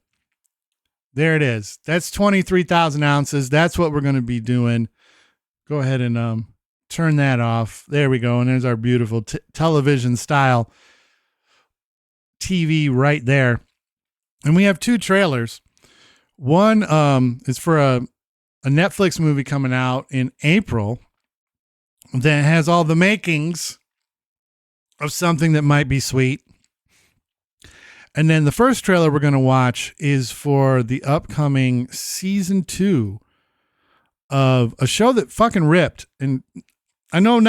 [SPEAKER 1] there it is. That's 23,000 ounces. That's what we're going to be doing. Go ahead and turn that off. There we go. And there's our beautiful television style TV right there. And we have 2 trailers. One is for a Netflix movie coming out in April that has all the makings of something that might be sweet. And then the first trailer we're going to watch is for the upcoming season 2 of a show that fucking ripped. And I know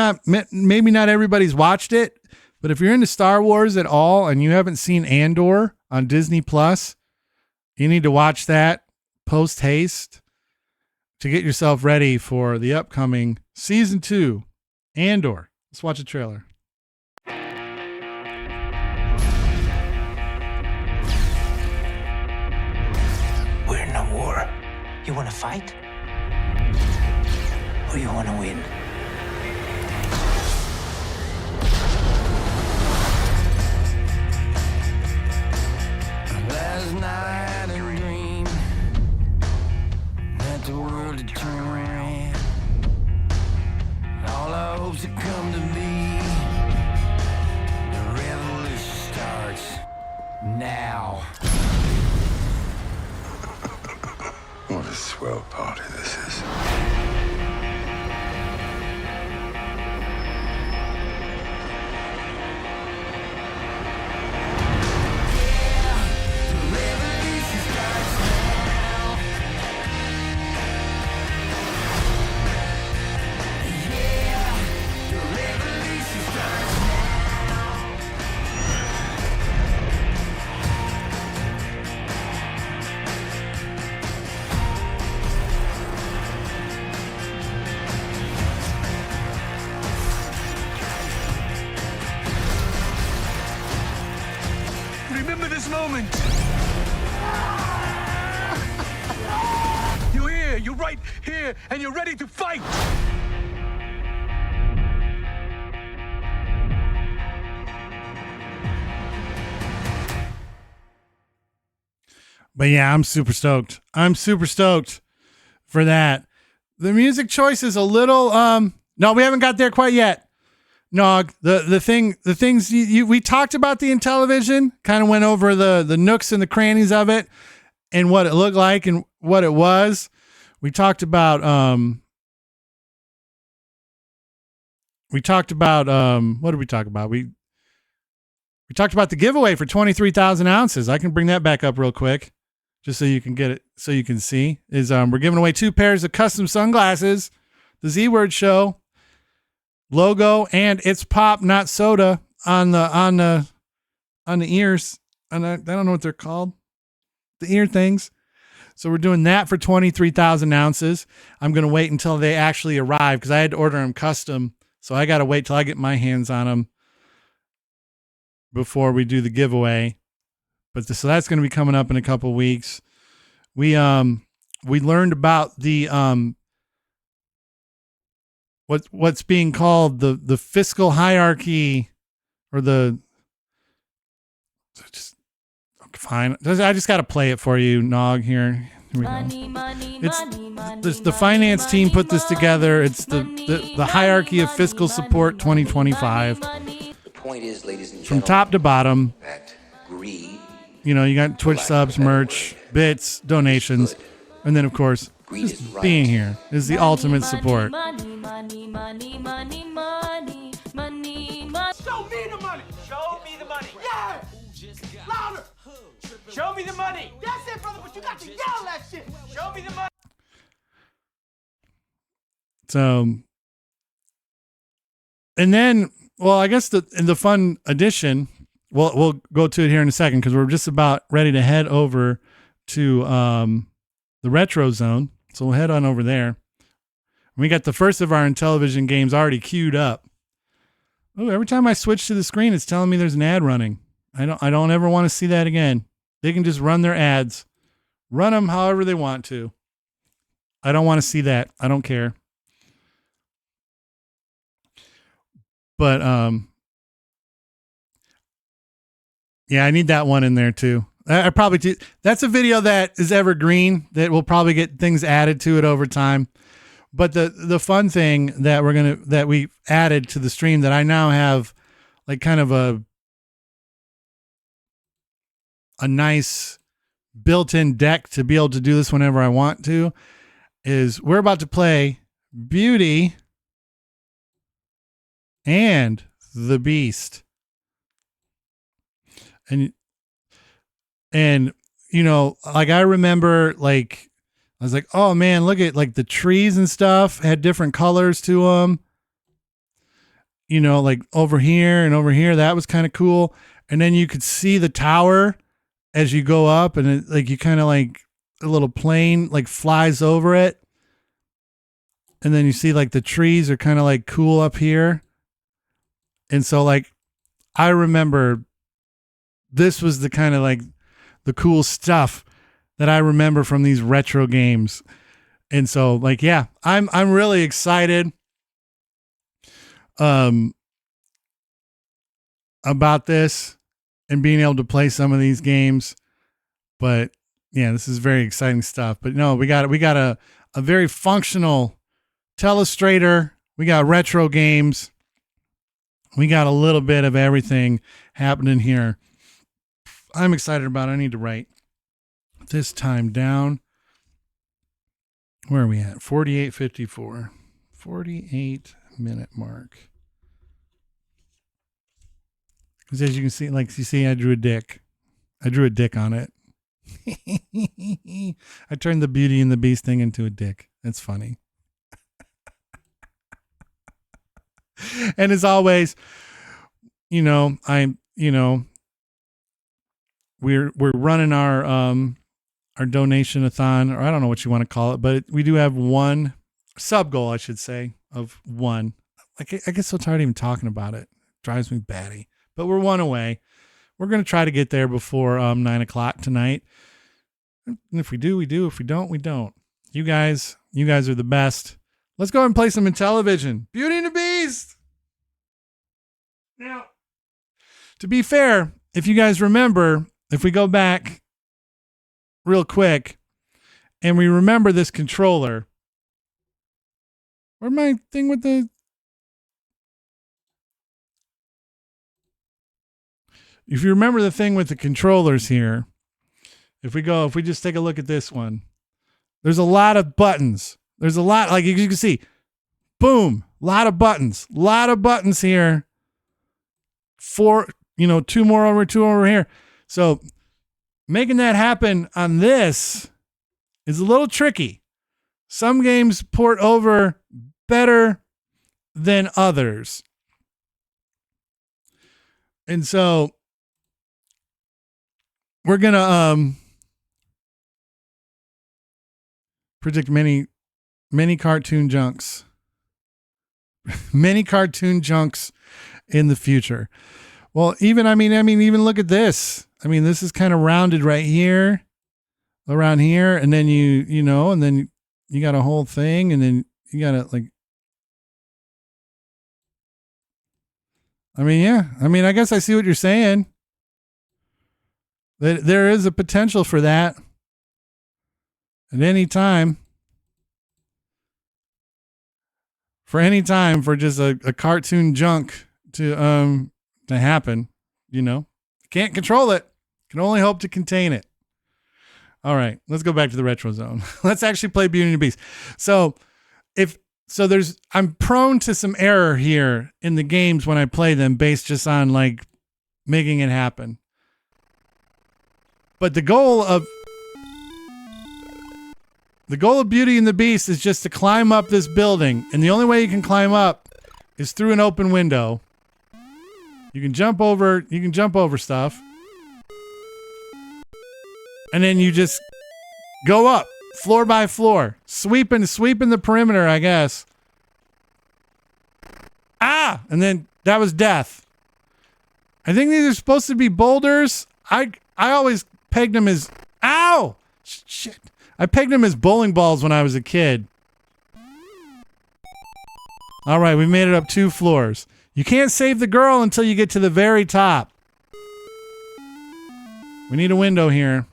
[SPEAKER 1] maybe not everybody's watched it, but if you're into Star Wars at all and you haven't seen Andor on Disney Plus, you need to watch that post haste to get yourself ready for the upcoming season 2, Andor. Let's watch a trailer.
[SPEAKER 7] We're in a war. You want to fight? Or you want to win? Last night I had a dream that the world had turned around. All our hopes had come to be. The revolution starts now.
[SPEAKER 2] What a swell party this is.
[SPEAKER 4] Remember this moment. You're here, you're right here, and you're ready to fight.
[SPEAKER 1] But yeah, I'm super stoked. I'm super stoked for that. The music choice is a little, no, we haven't got there quite yet. No, the things we talked about the Intellevision, kind of went over the nooks and the crannies of it. and what it looked like and what it was. We talked about what did we talk about? We talked about the giveaway for 23,000 ounces. I can bring that back up real quick just so you can get it, so you can see. We're giving away 2 pairs of custom sunglasses, the Z Word Show logo, and it's pop, not soda on the ears. And I don't know what they're called. The ear things. So we're doing that for 23,000 ounces. I'm going to wait until they actually arrive because I had to order them custom. So I got to wait till I get my hands on them before we do the giveaway. So that's going to be coming up in a couple weeks. We learned about the what's being called the fiscal hierarchy, or the just fine. I just got to play it for you, Nog. Here we go. It's the finance team put this together. It's the hierarchy of fiscal support 2025.
[SPEAKER 2] The point is, ladies and
[SPEAKER 1] From
[SPEAKER 2] gentlemen,
[SPEAKER 1] top to bottom.
[SPEAKER 2] that greed,
[SPEAKER 1] You know, you got Twitch subs, merch, bits, donations, and then of course,
[SPEAKER 2] greed
[SPEAKER 1] just
[SPEAKER 2] is right.
[SPEAKER 1] being here is the ultimate support.
[SPEAKER 3] Money, money, money, money, money, money, money.
[SPEAKER 4] Show me the money. Show me the money. Yeah. Louder. Show me the money. That's it, brother, but you got to yell that shit. Show me the money.
[SPEAKER 1] So, and then, well, I guess in the fun addition, we'll go to it here in a second because we're just about ready to head over to the retro zone. So we'll head on over there. We got the first of our Intellevision games already queued up. Oh, every time I switch to the screen, it's telling me there's an ad running. I don't ever want to see that again. They can just run their ads, run them however they want to. I don't want to see that. I don't care. But yeah, I need that one in there too. I probably do. That's a video that is evergreen that will probably get things added to it over time. But the fun thing that we added to the stream that I now have like kind of a nice built-in deck to be able to do this whenever I want to is we're about to play Beauty and the Beast. And you know, like I remember, like I was like, oh man, look at like the trees and stuff had different colors to them. You know, like over here and over here, that was kind of cool. And then you could see the tower as you go up, and it, like you kind of like a little plane like flies over it. And then you see like the trees are kind of like cool up here. And so like I remember this was the kind of like the cool stuff that I remember from these retro games. And so like, yeah, I'm really excited about this and being able to play some of these games. But yeah, this is very exciting stuff. But no, we got a very functional telestrator. We got retro games. We got a little bit of everything happening here. I'm excited about it. I need to write this time down. Where are we at? 48:54. 48-minute mark. Because as you can see, like you see, I drew a dick. I drew a dick on it. I turned the Beauty and the Beast thing into a dick. It's funny. And as always, you know, we're running our donation-a-thon, or I don't know what you want to call it, but we do have one sub goal, I should say, of one. Like I get so tired of even talking about it. It drives me batty. But we're one away. We're going to try to get there before 9:00 tonight. And if we do, we do. If we don't, we don't. You guys are the best. Let's go ahead and play some Intellevision. Beauty and the Beast. Now, to be fair, if you guys remember, if we go back real quick and we remember this controller, where's my thing with the... If you remember the thing with the controllers here, If we just take a look at this one, there's a lot of buttons. There's a lot, like you can see, boom, a lot of buttons here. 4, 2 more over, 2 over here. So making that happen on this is a little tricky. Some games port over better than others. And so we're going to predict many cartoon junks. Many cartoon junks in the future. Well, even look at this. I mean, this is kind of rounded right here, around here, and then and then you got a whole thing, and then you got to I guess I see what you're saying. That there is a potential for that at any time. For just a cartoon junk to happen, can't control it, can only hope to contain it. All right, let's go back to the retro zone. Let's actually play Beauty and the Beast. I'm prone to some error here in the games when I play them based just on making it happen. But the goal of Beauty and the Beast is just to climb up this building. And the only way you can climb up is through an open window. You can jump over stuff. And then you just go up floor by floor, sweeping the perimeter, I guess. And then that was death. I think these are supposed to be boulders. I always pegged them as, ow! Shit. I pegged them as bowling balls when I was a kid. All right, we made it up 2 floors. You can't save the girl until you get to the very top. We need a window here.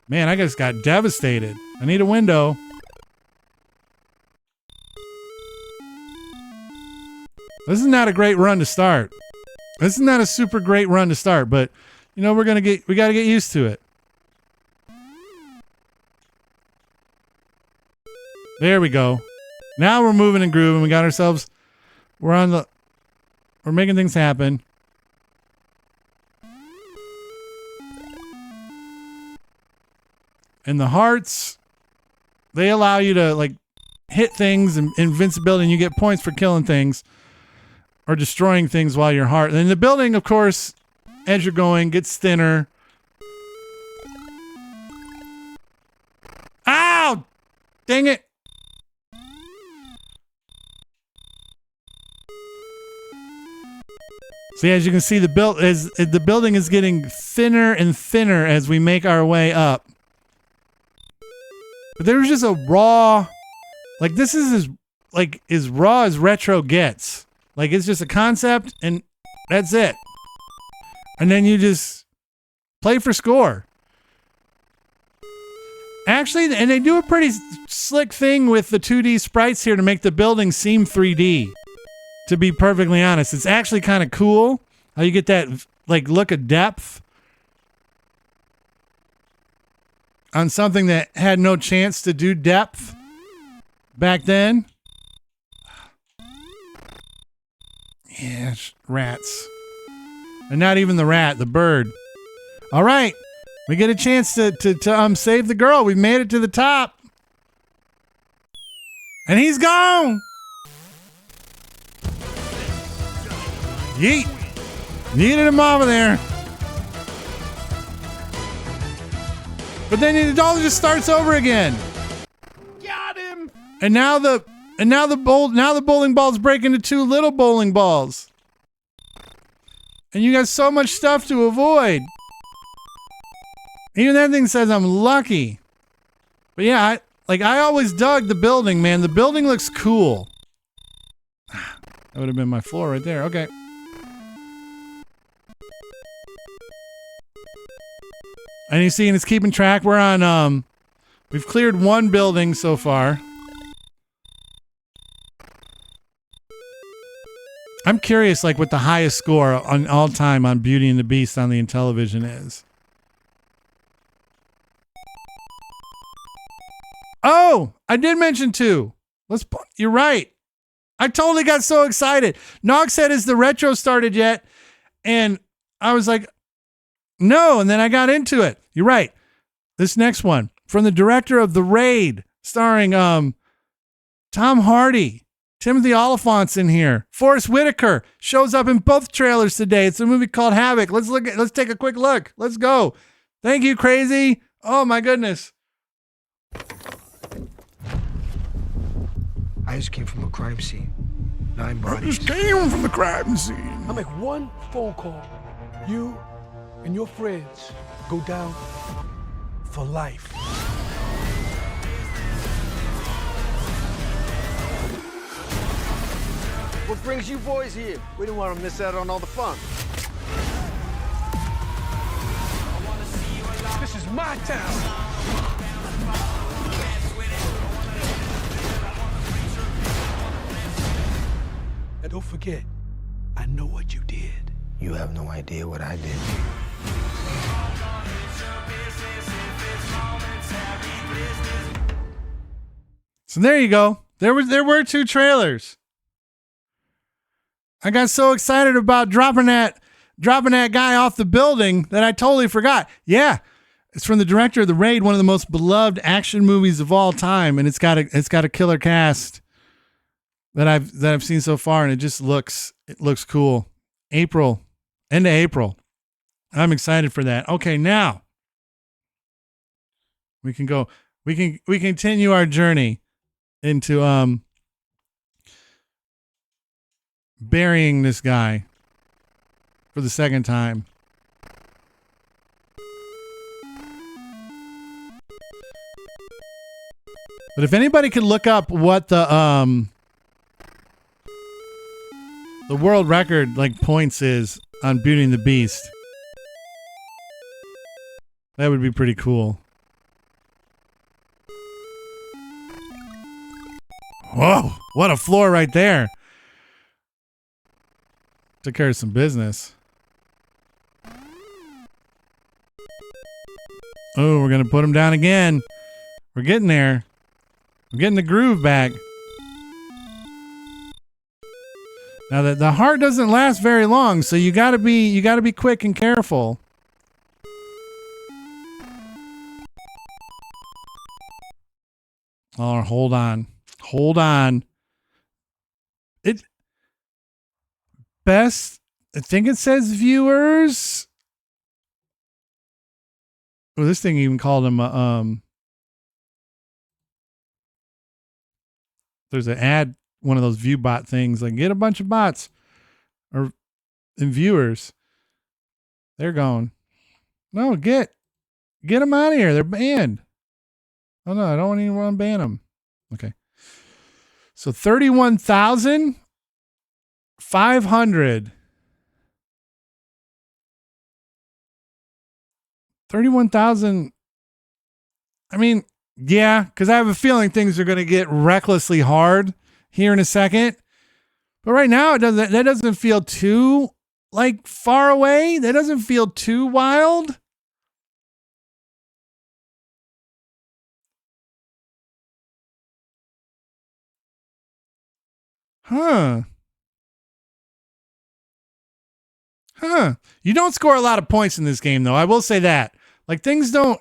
[SPEAKER 1] Man, I just got devastated. I need a window. This is not a great run to start. This is not a super great run to start, but we got to get used to it. There we go. Now we're moving and grooving. We're making things happen. And the hearts, they allow you to hit things and invincibility, and you get points for killing things or destroying things while you're heart. And the building, of course, as you're going, gets thinner. Ow! Dang it. So as you can see, the building is getting thinner and thinner as we make our way up. But there's just a raw, this is as raw as retro gets. It's just a concept and that's it. And then you just play for score. Actually, and they do a pretty slick thing with the 2D sprites here to make the building seem 3D. To be perfectly honest, it's actually kind of cool how you get that look of depth on something that had no chance to do depth back then. Yeah, rats. And not even the rat, the bird. All right, we get a chance to save the girl. We made it to the top. And he's gone. Yeet. Needed him over there. But then it all just starts over again.
[SPEAKER 4] Got him.
[SPEAKER 1] And now the bowling balls break into 2 little bowling balls. And you got so much stuff to avoid. Even that thing says I'm lucky. But yeah, I always dug the building, man. The building looks cool. That would have been my floor right there. Okay. And you see, and it's keeping track. We're on, we've cleared 1 building so far. I'm curious, what the highest score on all time on Beauty and the Beast on the Intellevision is. Oh, I did mention 2. You're right. I totally got so excited. Nog said, "Is the retro started yet?" And I was like, no. And then I got into it. You're right. This next one from the director of The Raid, starring Tom Hardy, Timothy Oliphant's in here. Forrest Whitaker shows up in both trailers today. It's a movie called Havoc. Let's take a quick look. Let's go. Thank you, Crazy. Oh my goodness.
[SPEAKER 8] I just came from a crime scene. 9 bodies.
[SPEAKER 1] Came from the crime scene.
[SPEAKER 9] I make one phone call. You and your friends go down for life.
[SPEAKER 10] What brings you boys here? We didn't want to miss out on all the fun.
[SPEAKER 9] This is my town. And don't forget, I know what you did.
[SPEAKER 8] You have no idea what I did.
[SPEAKER 1] So there you go. There were 2 trailers. I got so excited about dropping that guy off the building that I totally forgot. Yeah, it's from the director of The Raid, one of the most beloved action movies of all time, and it's got a killer cast that I've seen so far, and it looks cool. End of April. I'm excited for that. Okay, now we can continue our journey into burying this guy for the second time. But if anybody could look up what the world record points is on Beauty and the Beast, that would be pretty cool. Whoa, what a floor right there. Took care of some business. Oh, we're going to put him down again. We're getting there. We're getting the groove back. Now the heart doesn't last very long, so you gotta be quick and careful. Oh, hold on. I think it says viewers. Oh, this thing even called him there's an ad, one of those view bot things, get a bunch of bots and viewers. They're going. No, get them out of here. They're banned. Oh no, I don't even want to ban them. Okay. So 31,500. 31,000. I mean, yeah, because I have a feeling things are going to get recklessly hard here in a second. But right now, that doesn't feel too far away. That doesn't feel too wild. Huh. You don't score a lot of points in this game, though. I will say that. Things don't...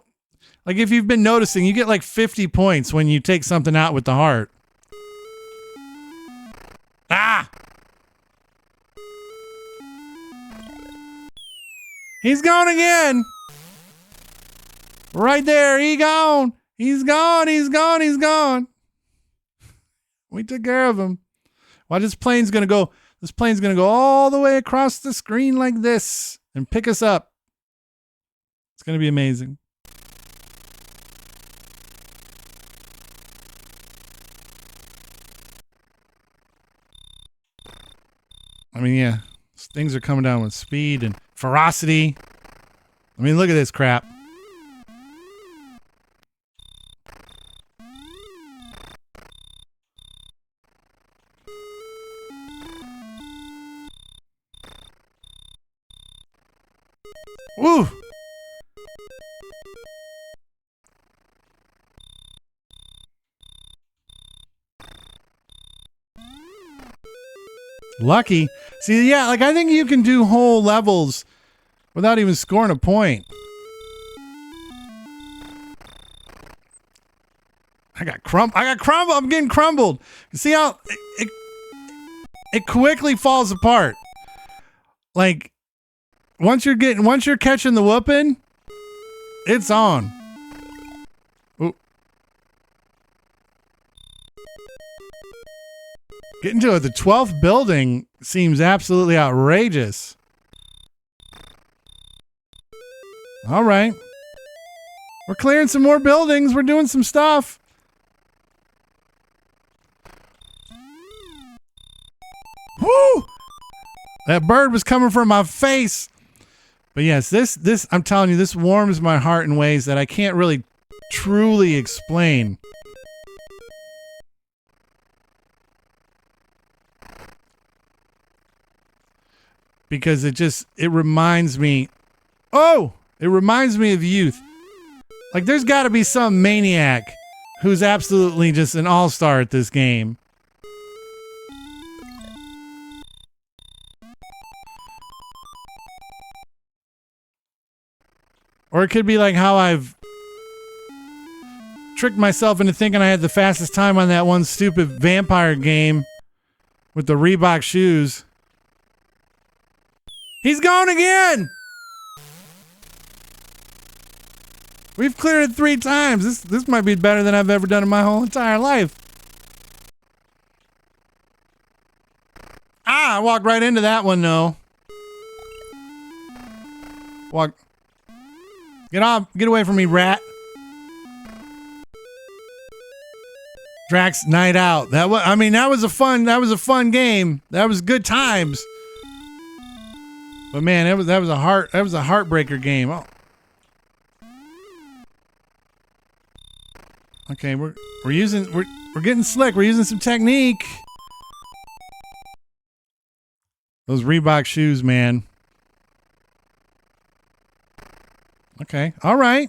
[SPEAKER 1] if you've been noticing, you get 50 points when you take something out with the heart. Ah! He's gone again! Right there, He's gone! He's gone! We took care of him. Watch, this plane's gonna go all the way across the screen like this and pick us up. It's gonna be amazing. I mean, yeah, things are coming down with speed and ferocity. I mean, look at this crap. Woo! Lucky. See, yeah, like I think you can do whole levels without even scoring a point. I got crumbled. I'm getting crumbled. See how it quickly falls apart. Like once you're catching the whooping, it's on. Ooh. Getting to it, the 12th building seems absolutely outrageous. All right. We're clearing some more buildings. We're doing some stuff. Woo! That bird was coming from my face. But yes, this I'm telling you, this warms my heart in ways that I can't really truly explain. Because it reminds me, it reminds me of youth. Like there's got to be some maniac who's absolutely just an all-star at this game. Or it could be like how I've tricked myself into thinking I had the fastest time on that one stupid vampire game with the Reebok shoes. He's gone again! We've cleared it 3 times. This might be better than I've ever done in my whole entire life. I walked right into that one though. Get off, get away from me, rat. Drax Night Out. That was a fun game. That was good times. But man, that was a heartbreaker game. Oh. Okay, we're getting slick. We're using some technique. Those Reebok shoes, man. Okay, all right.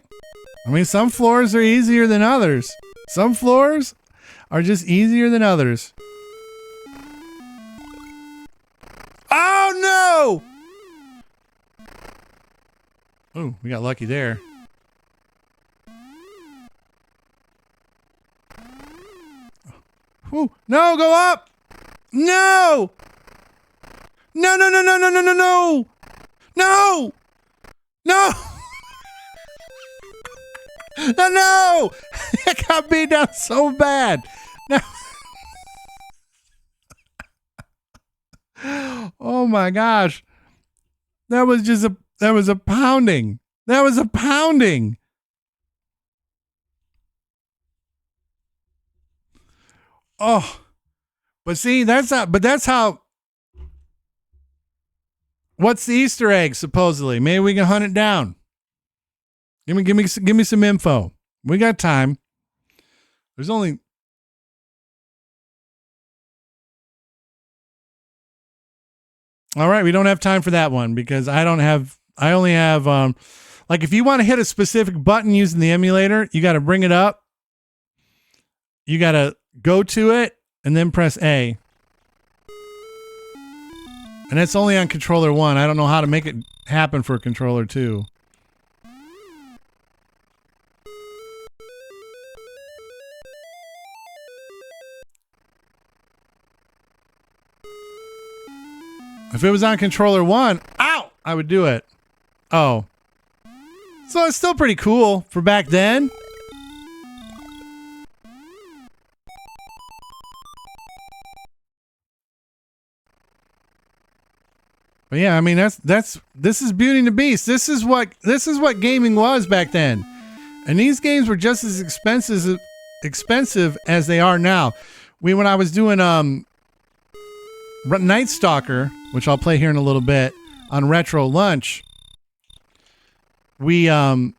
[SPEAKER 1] I mean, some floors are easier than others. Some floors are just easier than others. Oh no! Oh, we got lucky there. Ooh, no, go up! No! No, no, no, no, no, no, no, no! No! No! No! I got beat down so bad. No. Oh my gosh. That was a pounding. That was a pounding. Oh. But see, that's how what's the Easter egg supposedly? Maybe we can hunt it down. Give me some info. We got time. There's only all right, we don't have time for that one because I only have like if you want to hit a specific button using the emulator, you got to bring it up. You got to go to it and then press A. And that's only on controller 1. I don't know how to make it happen for controller 2. If it was on controller 1, ow, I would do it. Oh. So it's still pretty cool for back then. But yeah, I mean this is Beauty and the Beast. This is what gaming was back then. And these games were just as expensive as they are now. When I was doing Night Stalker, which I'll play here in a little bit, on Retro Lunch, Benzo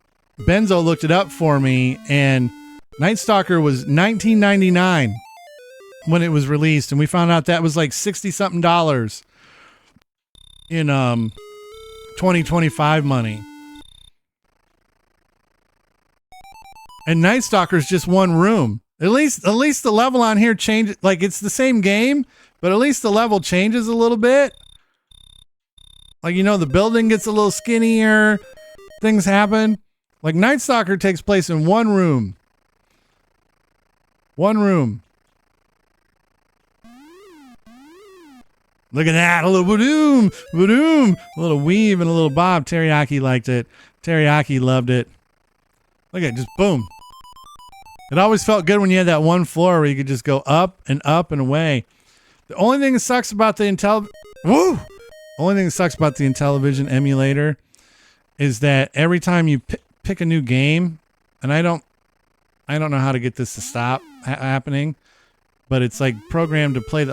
[SPEAKER 1] looked it up for me, and Night Stalker was $19.99 when it was released, and we found out that was like $60-something in 2025 money. And Night Stalker is just one room. At least the level on here changed. Like it's the same game, but at least the level changes a little bit. Like, you know, the building gets a little skinnier. Things happen. Like, Night Stalker takes place in one room. One room. Look at that. A little ba-doom, ba-doom. A little weave and a little bob. Teriyaki liked it. Teriyaki loved it. Look at it. Just boom. It always felt good when you had that one floor where you could just go up and away. The only thing that sucks about the Only thing that sucks about the Intellevision emulator is that every time you pick a new game, and I don't know how to get this to stop happening, but it's like programmed to play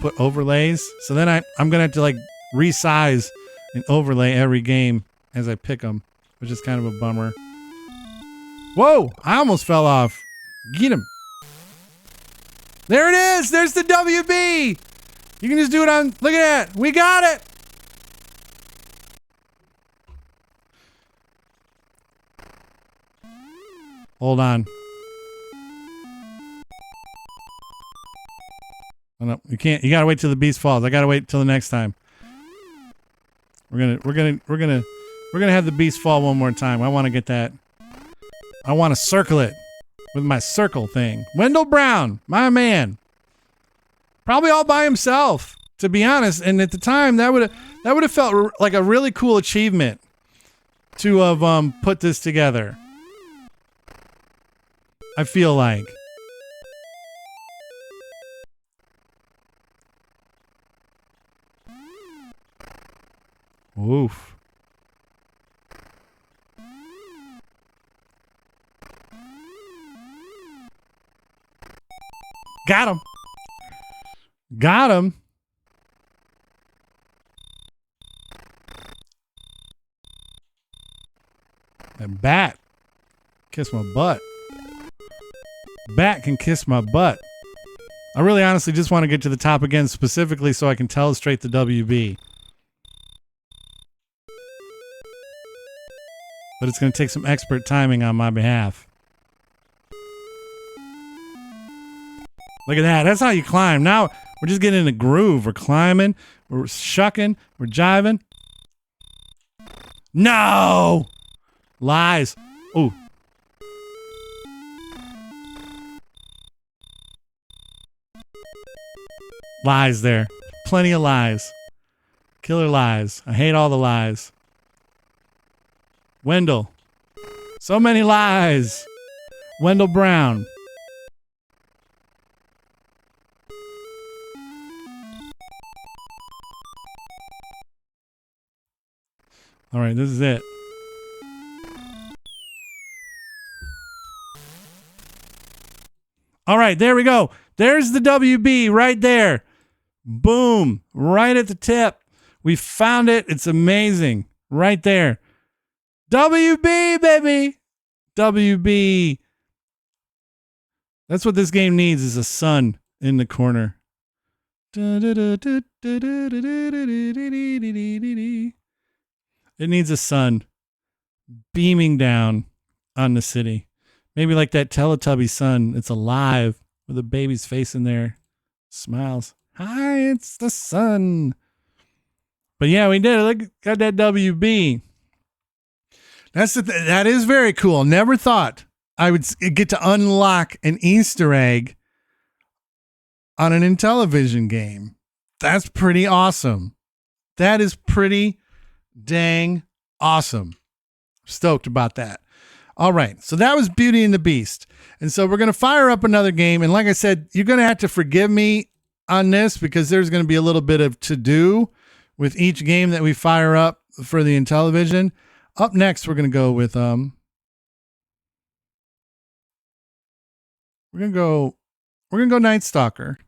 [SPEAKER 1] put overlays. So then I'm gonna have to like resize and overlay every game as I pick them, which is kind of a bummer. Whoa! I almost fell off. Get him. There it is. There's the WB. You can just do it on. Look at that. We got it. Hold on. Oh, no, you can't. You gotta wait till the beast falls. I gotta wait till the next time. We're gonna have the beast fall one more time. I want to get that. I want to circle it with my circle thing. Wendell Brown, my man. Probably all by himself, to be honest. And at the time, that would have felt like a really cool achievement to have put this together. I feel like. Oof. Got him. Got him. That bat. Kiss my butt. Bat can kiss my butt. I really honestly just want to get to the top again specifically so I can telestrate the WB. But it's going to take some expert timing on my behalf. Look at that. That's how you climb. Now we're just getting in a groove. We're climbing. We're shucking. We're jiving. No! Lies. Ooh. Lies there. Plenty of lies. Killer lies. I hate all the lies. Wendell. So many lies. Wendell Brown. All right, this is it. All right, there we go. There's the WB right there. Boom. Right at the tip. We found it. It's amazing. Right there. WB, baby. WB. That's what this game needs, is a sun in the corner. It needs a sun beaming down on the city. Maybe like that Teletubby sun. It's alive with a baby's face in there. Smiles. Hi, it's the sun. But yeah, we did it. Look, got that WB. That is very cool. Never thought I would get to unlock an Easter egg on an Intellevision game. That's pretty awesome. That is pretty dang awesome. Stoked about that. All right. So that was Beauty and the Beast. And so we're going to fire up another game. And like I said, you're going to have to forgive me on this because there's going to be a little bit of to do with each game that we fire up for the Intellevision. Up next, we're going to go with, we're going to go Night Stalker.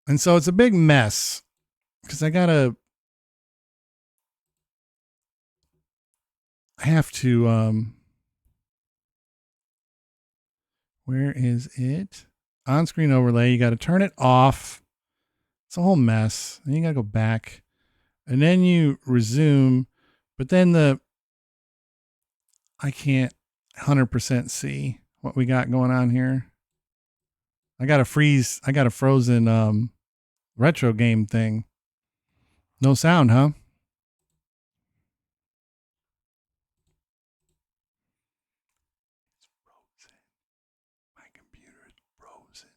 [SPEAKER 1] And so it's a big mess because I have to, where is it? On-screen overlay. You got to turn it off. It's a whole mess. Then you got to go back and then you resume, but then I can't 100% see what we got going on here. I got a frozen retro game thing. No sound, huh? It's frozen. My computer is frozen.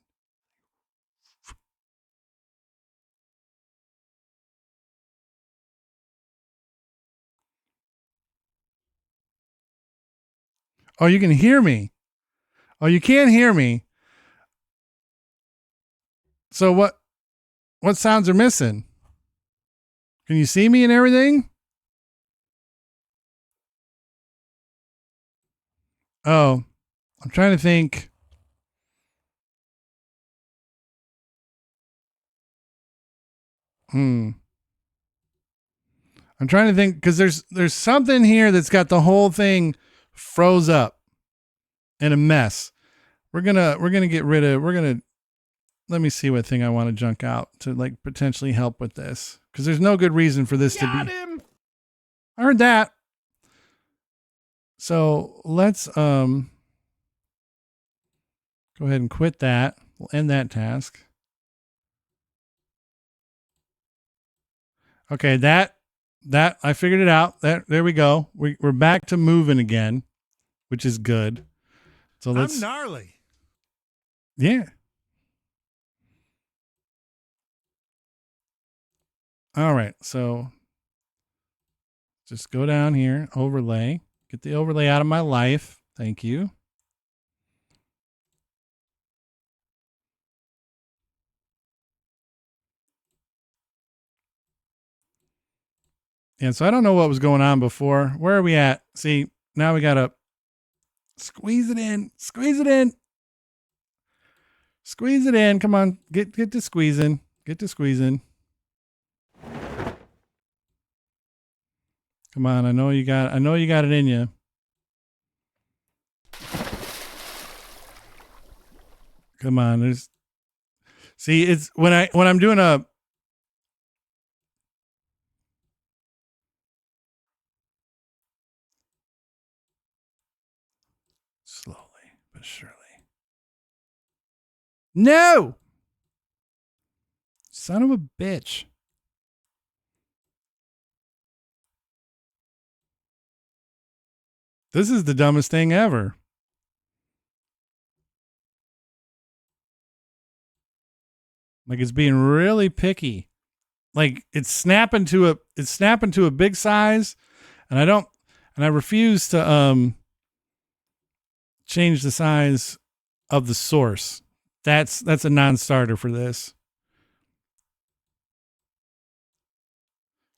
[SPEAKER 1] Oh, you can hear me. Oh, you can't hear me. So what sounds are missing? Can you see me and everything? Oh, I'm trying to think. I'm trying to think because there's something here that's got the whole thing froze up in a mess. We're gonna let me see what thing I want to junk out to like potentially help with this because there's no good reason for this to be. I heard that. So let's go ahead and quit that. We'll end that task. Okay, that I figured it out. There we go. We're back to moving again, which is good. So let's.
[SPEAKER 5] I'm gnarly.
[SPEAKER 1] Yeah. All right. So just go down here, overlay. Get the overlay out of my life. Thank you. And so I don't know what was going on before. Where are we at? See, now we got to squeeze it in. Squeeze it in. Squeeze it in. Come on. Get to squeezing. Get to squeezing. Come on. I know you got it in you. Come on. See, it's when I'm doing a slowly but surely. No! Son of a bitch. This is the dumbest thing ever. Like it's being really picky. Like it's snapping to a big size and I refuse to change the size of the source. That's a non-starter for this.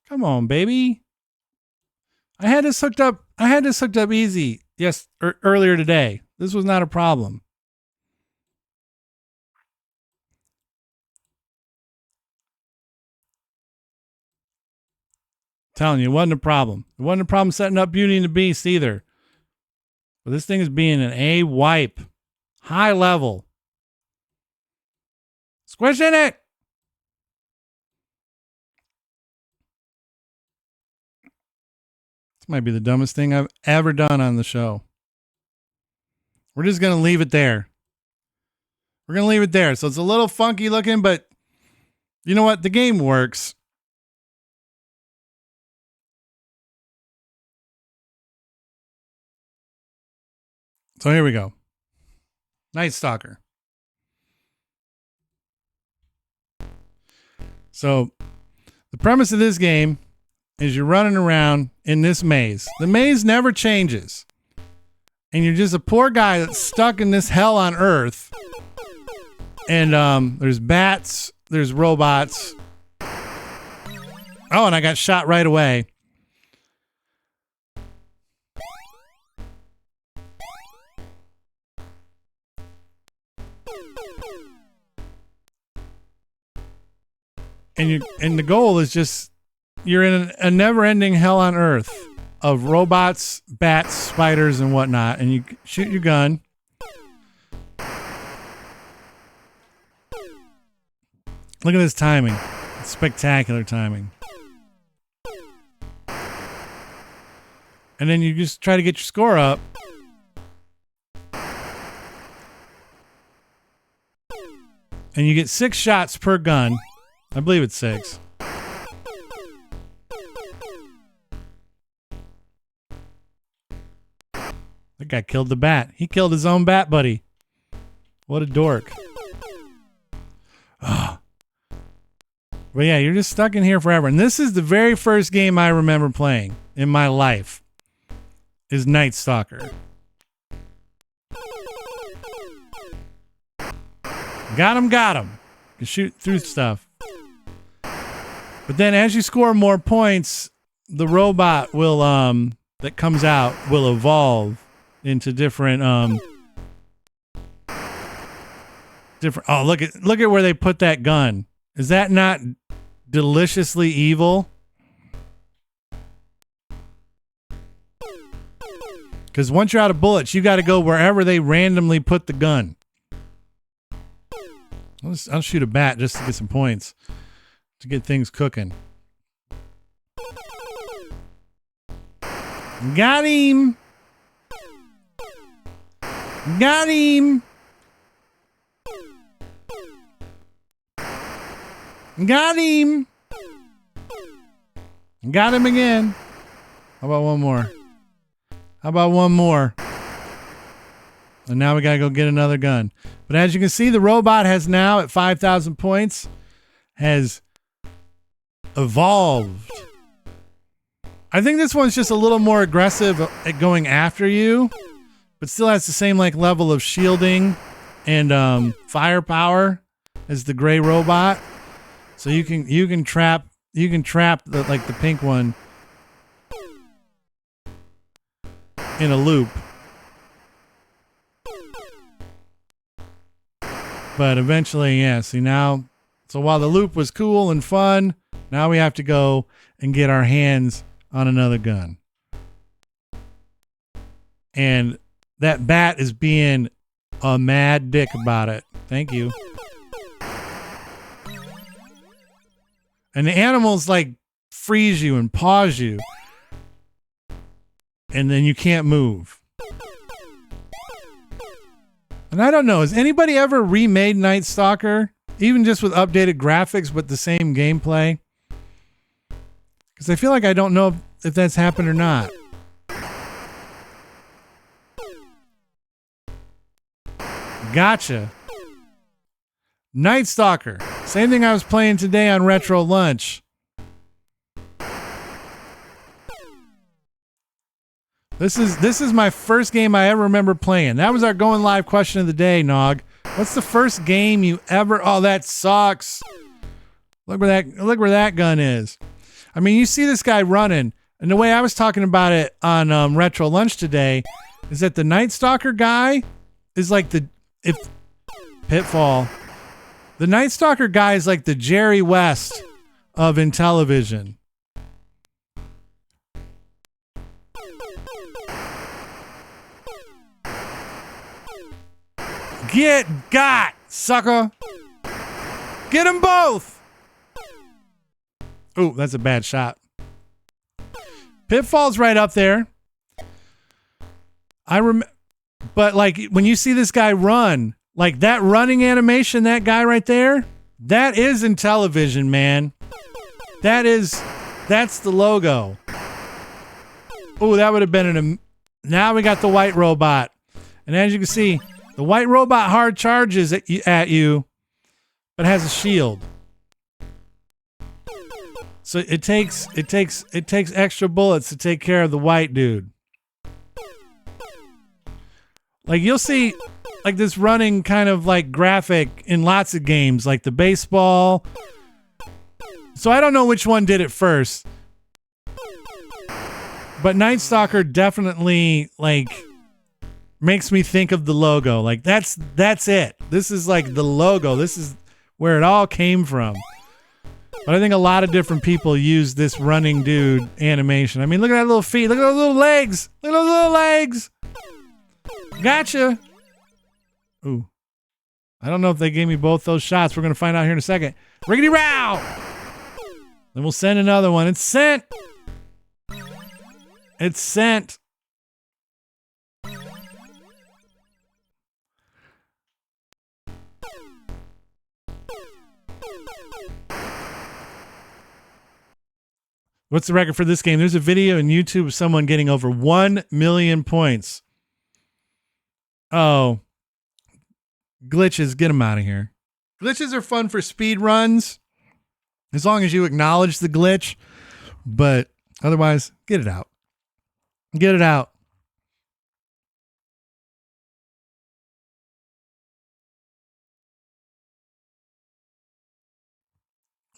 [SPEAKER 1] Come on, baby. I had this hooked up easy. Yes, earlier today. This was not a problem. Telling you, it wasn't a problem. It wasn't a problem setting up Beauty and the Beast either. But this thing is being an A wipe. High level. Squish in it. This might be the dumbest thing I've ever done on the show. We're just going to leave it there. We're going to leave it there. So it's a little funky looking, but you know what? The game works. So here we go. Night Stalker. So the premise of this game is you're running around in this maze. The maze never changes. And you're just a poor guy that's stuck in this hell on earth. And there's bats, there's robots. Oh, and I got shot right away. And the goal is just you're in a never-ending hell on earth of robots, bats, spiders, and whatnot, and you shoot your gun. Look at this timing. It's spectacular timing. And then you just try to get your score up. And you get 6 shots per gun. I believe it's 6. That guy killed the bat. He killed his own bat buddy. What a dork. But yeah, you're just stuck in here forever. And this is the very first game I remember playing in my life. Is Night Stalker. Got him. You shoot through stuff. But then as you score more points, the robot will that comes out will evolve into different oh, look at where they put that gun. Is that not deliciously evil? Because once you're out of bullets, you got to go wherever they randomly put the gun. I'll shoot a bat just to get some points, to get things cooking. Got him! Got him! Got him! Got him again. How about one more? And now we gotta go get another gun. But as you can see, the robot has now, at 5,000 points, has evolved. I think this one's just a little more aggressive at going after you, but still has the same like level of shielding and firepower as the gray robot. So you can trap the pink one in a loop. But eventually, yeah, see now, so while the loop was cool and fun, now we have to go and get our hands on another gun. And that bat is being a mad dick about it. Thank you. And the animals like freeze you and pause you. And then you can't move. And I don't know, has anybody ever remade Night Stalker? Even just with updated graphics, but the same gameplay? Because I feel like I don't know if that's happened or not. Gotcha. Night Stalker. Same thing I was playing today on Retro Lunch. This is my first game I ever remember playing. That was our going live question of the day, Nog. What's the first game you ever... Oh, that sucks. Look where that gun is. I mean, you see this guy running, and the way I was talking about it on Retro Lunch today is that the Night Stalker guy is like Pitfall. The Night Stalker guy is like the Jerry West of Intellevision. Get got, sucker. Get them both. Ooh, that's a bad shot. Pitfall's right up there. But like when you see this guy run, like that running animation, that guy right there, that is Intellevision, man. That's the logo. Ooh, that would have been now we got the white robot. And as you can see, the white robot hard charges at you, but has a shield. So it takes extra bullets to take care of the white dude. Like you'll see like this running kind of like graphic in lots of games, like the baseball. So I don't know which one did it first. But Night Stalker definitely like makes me think of the logo. Like that's it. This is like the logo. This is where it all came from. But I think a lot of different people use this running dude animation. I mean, look at that little feet. Look at those little legs. Look at those little legs. Gotcha. Ooh. I don't know if they gave me both those shots. We're going to find out here in a second. Riggedy row. Then we'll send another one. It's sent. It's sent. What's the record for this game? There's a video on YouTube of someone getting over 1 million points. Oh. Glitches, get them out of here. Glitches are fun for speed runs, as long as you acknowledge the glitch. But otherwise, get it out. Get it out.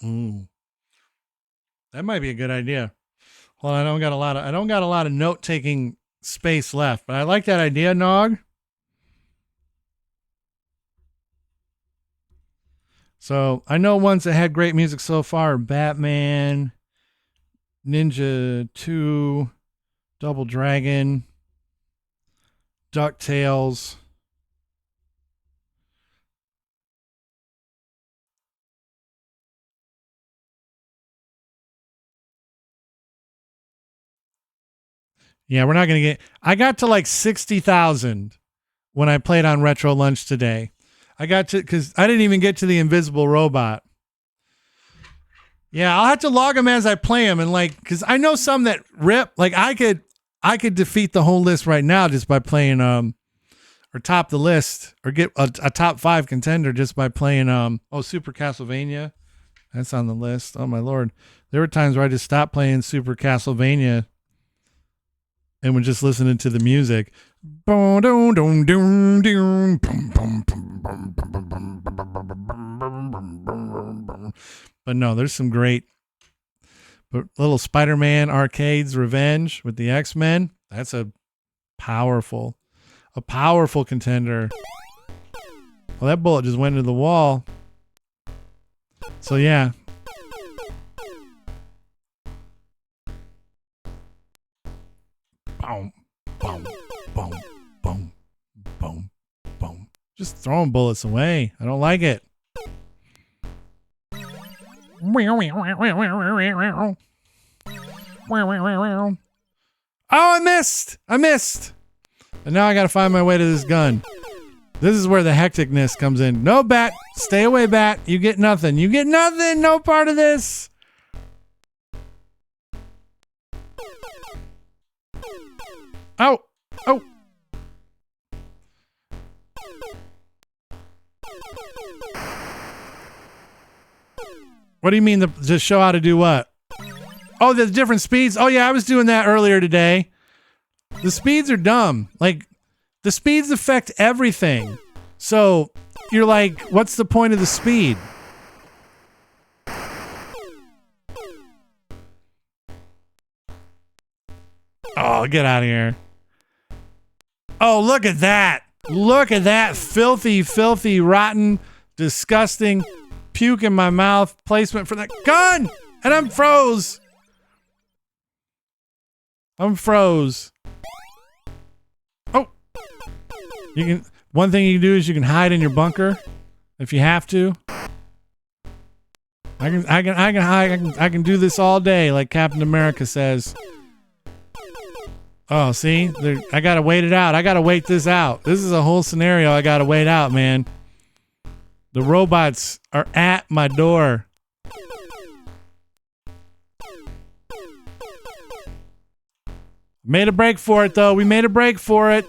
[SPEAKER 1] Ooh. That might be a good idea. Well, I don't got a lot of note-taking space left, but I like that idea, Nog. So I know ones that had great music so far are Batman, Ninja 2, Double Dragon, DuckTales. Yeah, we're not going to get... I got to like 60,000 when I played on Retro Lunch today. I got to... Because I didn't even get to the invisible robot. Yeah, I'll have to log them as I play them. And like... Because I know some that rip. Like I could defeat the whole list right now just by playing... Or top the list. Or get a top 5 contender just by playing... Super Castlevania. That's on the list. Oh my lord. There were times where I just stopped playing Super Castlevania and we're just listening to the music. But no, there's some great, but little Spider-Man Arcade's Revenge with the X-Men. That's a powerful contender. Well, that bullet just went into the wall. So yeah. Boom, boom, boom, boom, boom, boom. Just throwing bullets away. I don't like it. Oh, I missed. And now I got to find my way to this gun. This is where the hecticness comes in. No, Bat. Stay away, Bat. You get nothing. No part of this. Oh. What do you mean just show how to do what? Oh, the different speeds? Oh yeah, I was doing that earlier today. The speeds are dumb. Like, the speeds affect everything. So, you're like, what's the point of the speed? Oh, get out of here. Oh, look at that. Look at that filthy, rotten, disgusting, puke in my mouth placement for that gun. And I'm froze. Oh. One thing you can do is you can hide in your bunker if you have to. I can hide. I can do this all day, like Captain America says. Oh, see? I gotta wait it out. I gotta wait this out. This is a whole scenario I gotta wait out, man. The robots are at my door. Made a break for it, though. We made a break for it.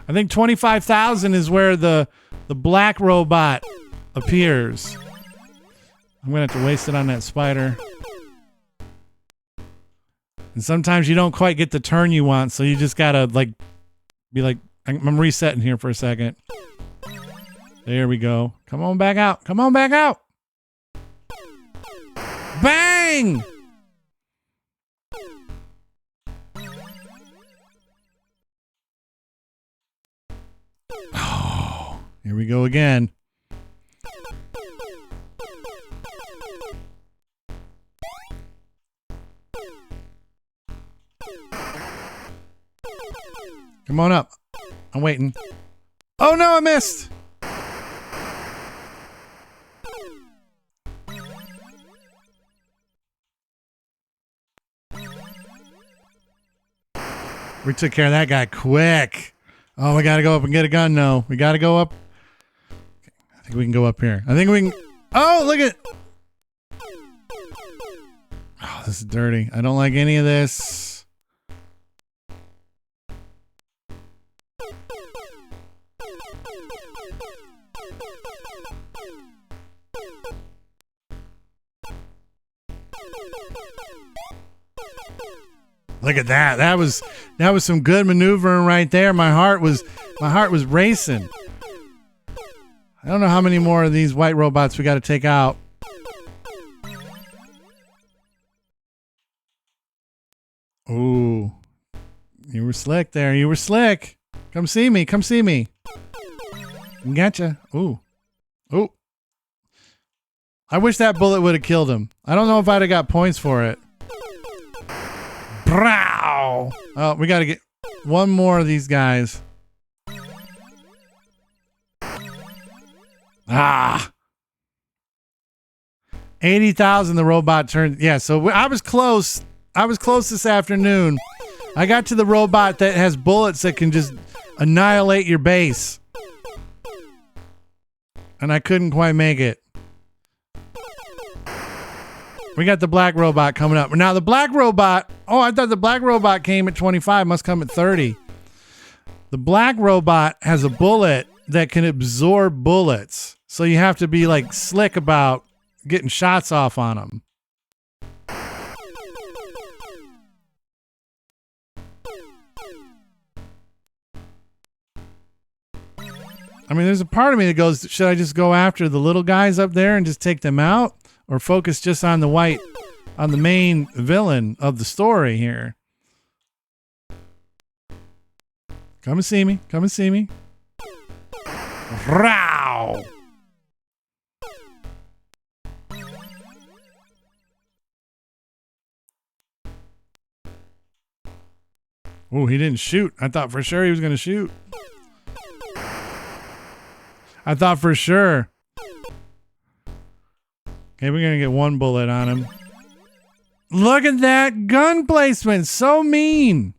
[SPEAKER 1] I think 25,000 is where the black robot appears. I'm gonna have to waste it on that spider. And sometimes you don't quite get the turn you want, so you just gotta be like, I'm resetting here for a second. There we go. Come on back out. Bang! Oh, here we go again. Come on up. I'm waiting. Oh no, I missed. We took care of that guy quick. Oh, we gotta go up and get a gun. No, we gotta go up. I think we can go up here. I think we can. Oh, look at. Oh, this this is dirty. I don't like any of this. Look at that. That was some good maneuvering right there. My heart was racing. I don't know how many more of these white robots we got to take out. Ooh. You were slick there. You were slick. Come see me. Come see me. Gotcha. Ooh. Ooh. I wish that bullet would have killed him. I don't know if I'd have got points for it. Brow. Oh, we got to get one more of these guys. Ah. 80,000 the robot turned. Yeah, so I was close. I was close this afternoon. I got to the robot that has bullets that can just annihilate your base. And I couldn't quite make it. We got the black robot coming up. Now the black robot, I thought the black robot came at 25, must come at 30. The black robot has a bullet that can absorb bullets. So you have to be like slick about getting shots off on them. I mean, there's a part of me that goes, should I just go after the little guys up there and just take them out? Or focus just on the main villain of the story here? Come and see me. Come and see me. Row! Oh, he didn't shoot. I thought for sure he was going to shoot. I thought for sure. Okay, we're going to get one bullet on him. Look at that gun placement. So mean.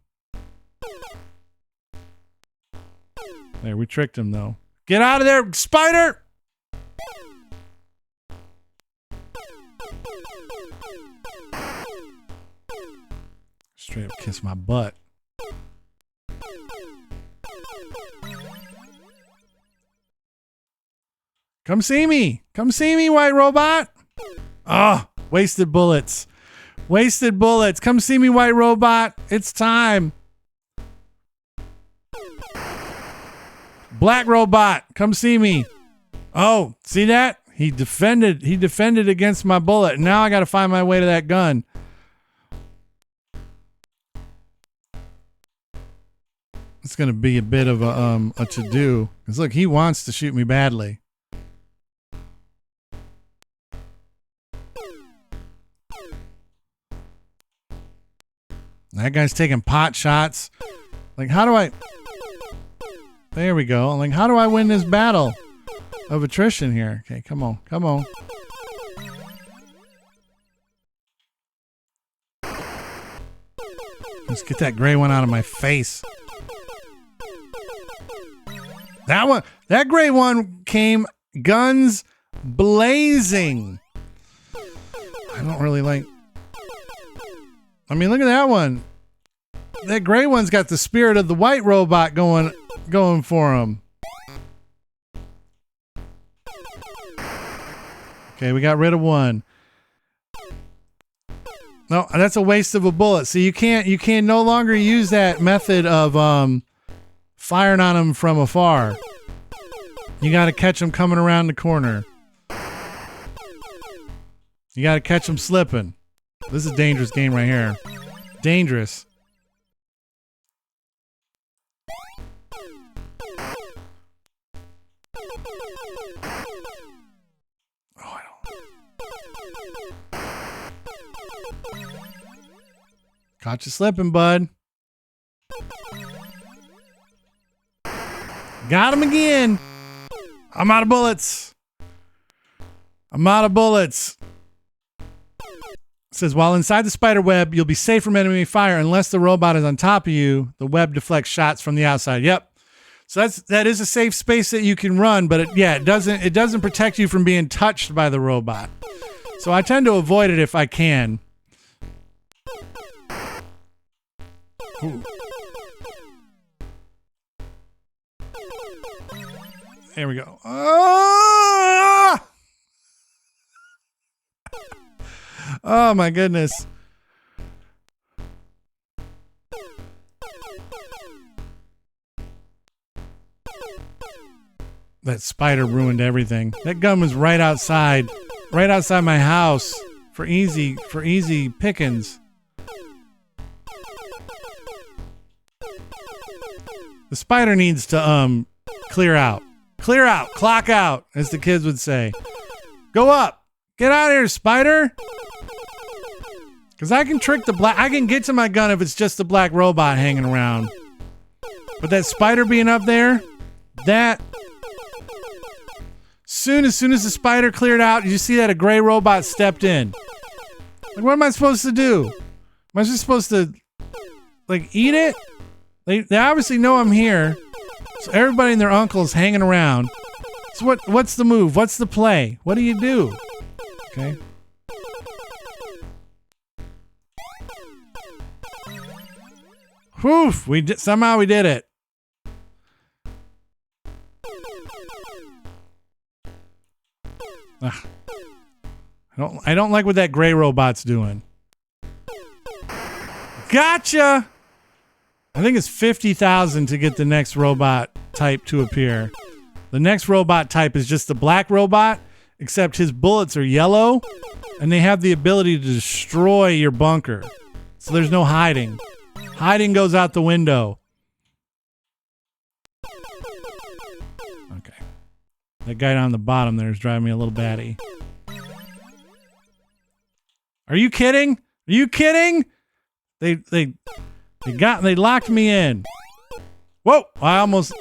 [SPEAKER 1] There, we tricked him, though. Get out of there, spider! Straight up kiss my butt. Come see me. Come see me, white robot. Oh, wasted bullets. Wasted bullets. Come see me, white robot. It's time. Black robot, come see me. Oh, see that? He defended against my bullet. Now I got to find my way to that gun. It's going to be a bit of a to-do. Because look, he wants to shoot me badly. That guy's taking pot shots. Like, how do I... There we go. Like, how do I win this battle of attrition here? Okay, come on. Come on. Let's get that gray one out of my face. That gray one came guns blazing. I don't really like... I mean, look at that one. That gray one's got the spirit of the white robot going for him. Okay, we got rid of one. No, that's a waste of a bullet. So you can no longer use that method of firing on them from afar. You got to catch them coming around the corner. You got to catch them slipping. This is a dangerous game right here. Dangerous. Oh, I don't. Caught you slipping, bud. Got him again. I'm out of bullets. I'm out of bullets. It says, while inside the spider web, you'll be safe from enemy fire unless the robot is on top of you. The web deflects shots from the outside. Yep. So that is a safe space that you can run, but it doesn't protect you from being touched by the robot. So I tend to avoid it if I can. Ooh. There we go. Ah! Oh my goodness. That spider ruined everything. That gun was right outside my house for easy pickings. The spider needs to clear out, clock out, as the kids would say. Go up, get out of here, spider. Because I can trick I can get to my gun if it's just the black robot hanging around. But that spider being up there, as soon as the spider cleared out, you see that a gray robot stepped in. Like, what am I supposed to do? Am I just supposed to, like, eat it? They obviously know I'm here, so everybody and their uncle's hanging around. So what's the move? What's the play? What do you do? Okay. Whew! Somehow we did it. Ugh. I don't like what that gray robot's doing. Gotcha! I think it's 50,000 to get the next robot type to appear. The next robot type is just the black robot, except his bullets are yellow, and they have the ability to destroy your bunker. So there's no hiding. Hiding goes out the window. Okay. That guy down the bottom there is driving me a little batty. Are you kidding? Are you kidding? They locked me in. Whoa! I almost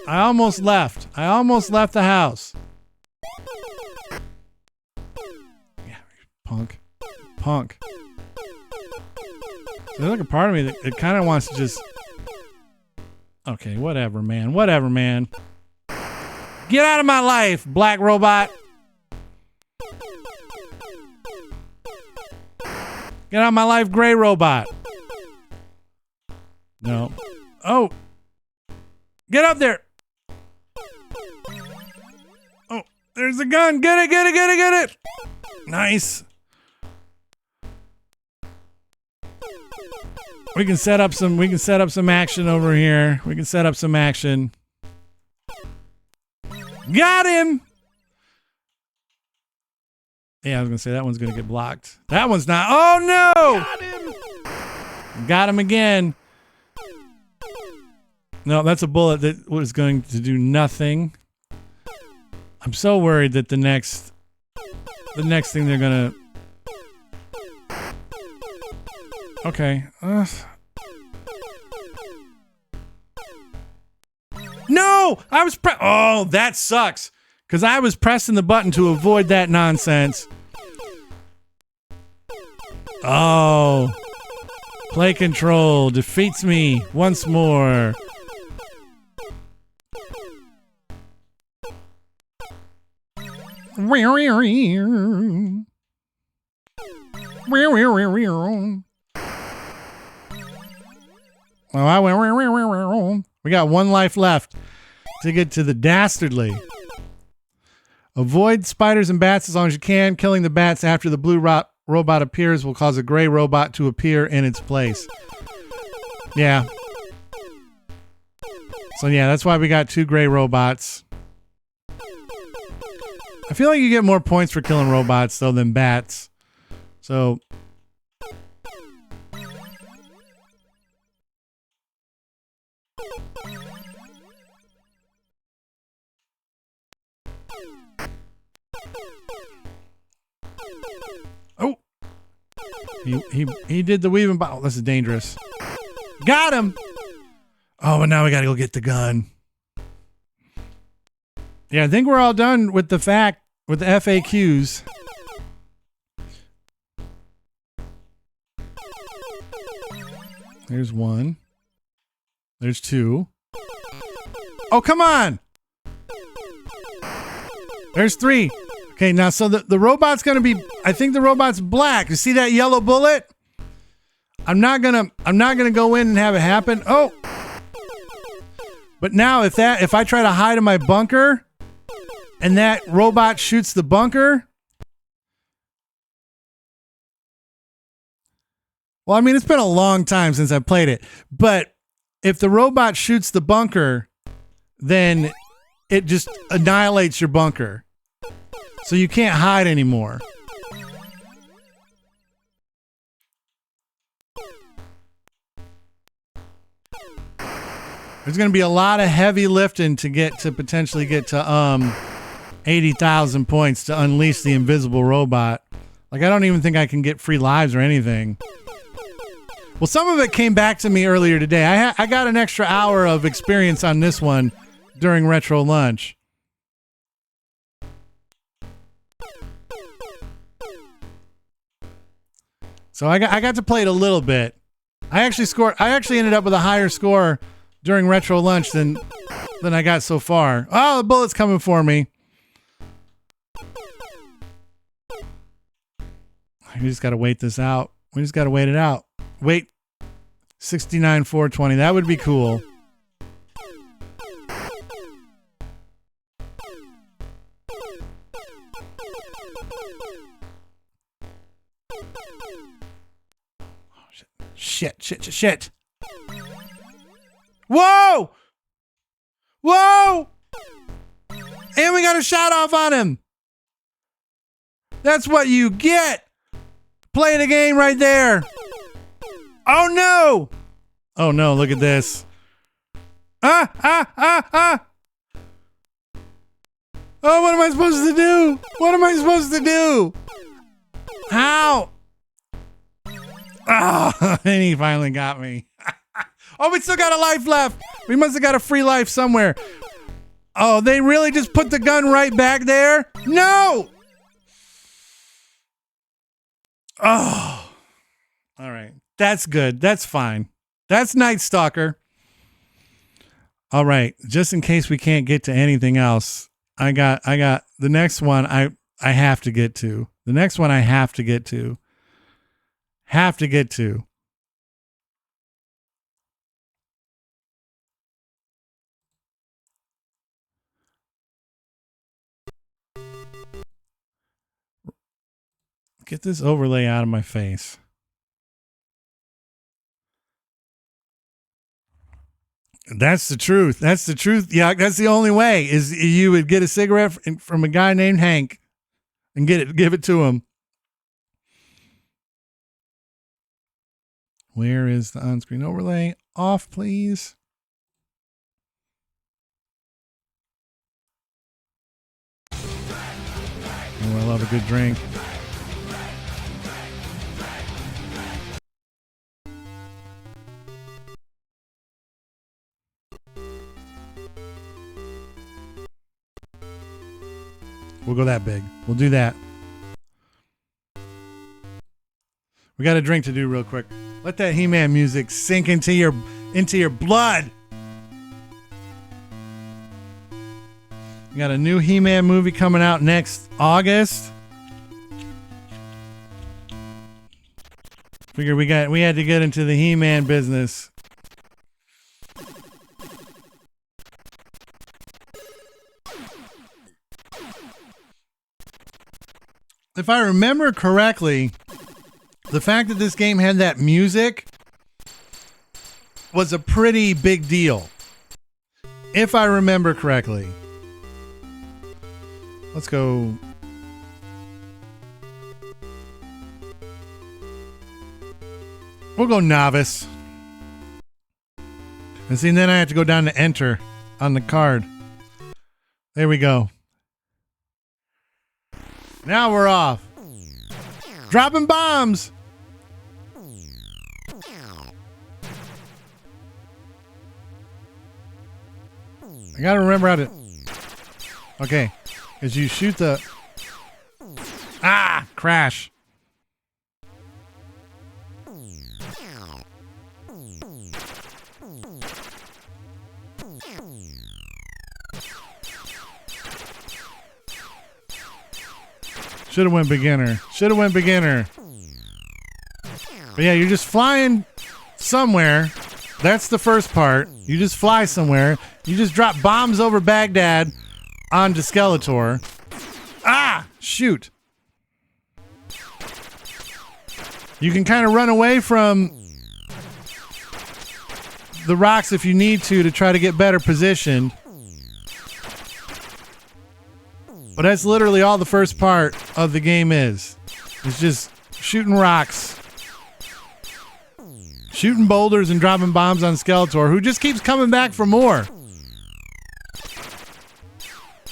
[SPEAKER 1] left. I almost left the house. Yeah, punk. So there's like a part of me that kind of wants to just. Okay, whatever, man. Get out of my life, black robot. Get out of my life, gray robot. No. Oh. Get up there. Oh, there's a gun. Get it. Nice. We can set up some action over here. Got him. Yeah, I was going to say that one's going to get blocked. That one's not. Oh no. Got him again. No, that's a bullet that was going to do nothing. I'm so worried that the next thing they're gonna. Okay. No, I was oh, that sucks. Because I was pressing the button to avoid that nonsense. Oh. Play control defeats me once more. We got one life left to get to the dastardly. Avoid spiders and bats as long as you can. Killing the bats after the blue robot appears will cause a gray robot to appear in its place. Yeah. So yeah, that's why we got 2 gray robots. I feel like you get more points for killing robots though than bats. So oh, he did the weaving. Oh, this is dangerous. Got him. Oh, but now we gotta go get the gun. Yeah, I think we're all done with the FAQs. There's 1. There's 2. Oh, come on. There's 3. Okay, now so the robot's going to be, I think the robot's black. You see that yellow bullet? I'm not gonna go in and have it happen. Oh, but now if I try to hide in my bunker, and that robot shoots the bunker. Well, I mean, it's been a long time since I played it, but if the robot shoots the bunker, then it just annihilates your bunker. So you can't hide anymore. There's going to be a lot of heavy lifting to potentially get to 80,000 points to unleash the invisible robot. Like, I don't even think I can get free lives or anything. Well, some of it came back to me earlier today. I got an extra hour of experience on this one during Retro Lunch. So I got to play it a little bit. I actually ended up with a higher score during Retro Lunch than I got so far. Oh, the bullet's coming for me. We just got to wait this out. We just got to wait it out. Wait. 69 420. That would be cool. Shit. Whoa! Whoa! And we got a shot off on him. That's what you get. Play the game right there. Oh no! Oh no, look at this. Ah! Oh, what am I supposed to do? What am I supposed to do? How? Oh, and he finally got me. Oh, we still got a life left. We must have got a free life somewhere. Oh, they really just put the gun right back there? No! Oh. All right. That's good. That's fine. That's Night Stalker. All right. Just in case we can't get to anything else, I got the next one I have to get to. The next one I have to get to. Have to get to. Get this overlay out of my face. That's the truth. That's the truth. Yeah, that's the only way is you would get a cigarette from a guy named Hank and give it to him. Where is the on-screen overlay? Off, please. Oh, I love a good drink. We'll go that big. We'll do that. We got a drink to do real quick. Let that He-Man music sink into your blood. We got a new He-Man movie coming out next August. Figure we had to get into the He-Man business. If I remember correctly, the fact that this game had that music was a pretty big deal. If I remember correctly. Let's go. We'll go novice. And see, then I have to go down to enter on the card. There we go. Now we're off. Dropping bombs. I gotta remember how to. Okay. As you shoot the. Ah! Crash. Should have went beginner. But yeah, you're just flying somewhere. That's the first part. You just fly somewhere. You just drop bombs over Baghdad onto Skeletor. Ah! Shoot. You can kind of run away from the rocks if you need to try to get better positioned. But that's literally all the first part of the game is. It's just shooting rocks. Shooting boulders and dropping bombs on Skeletor, who just keeps coming back for more.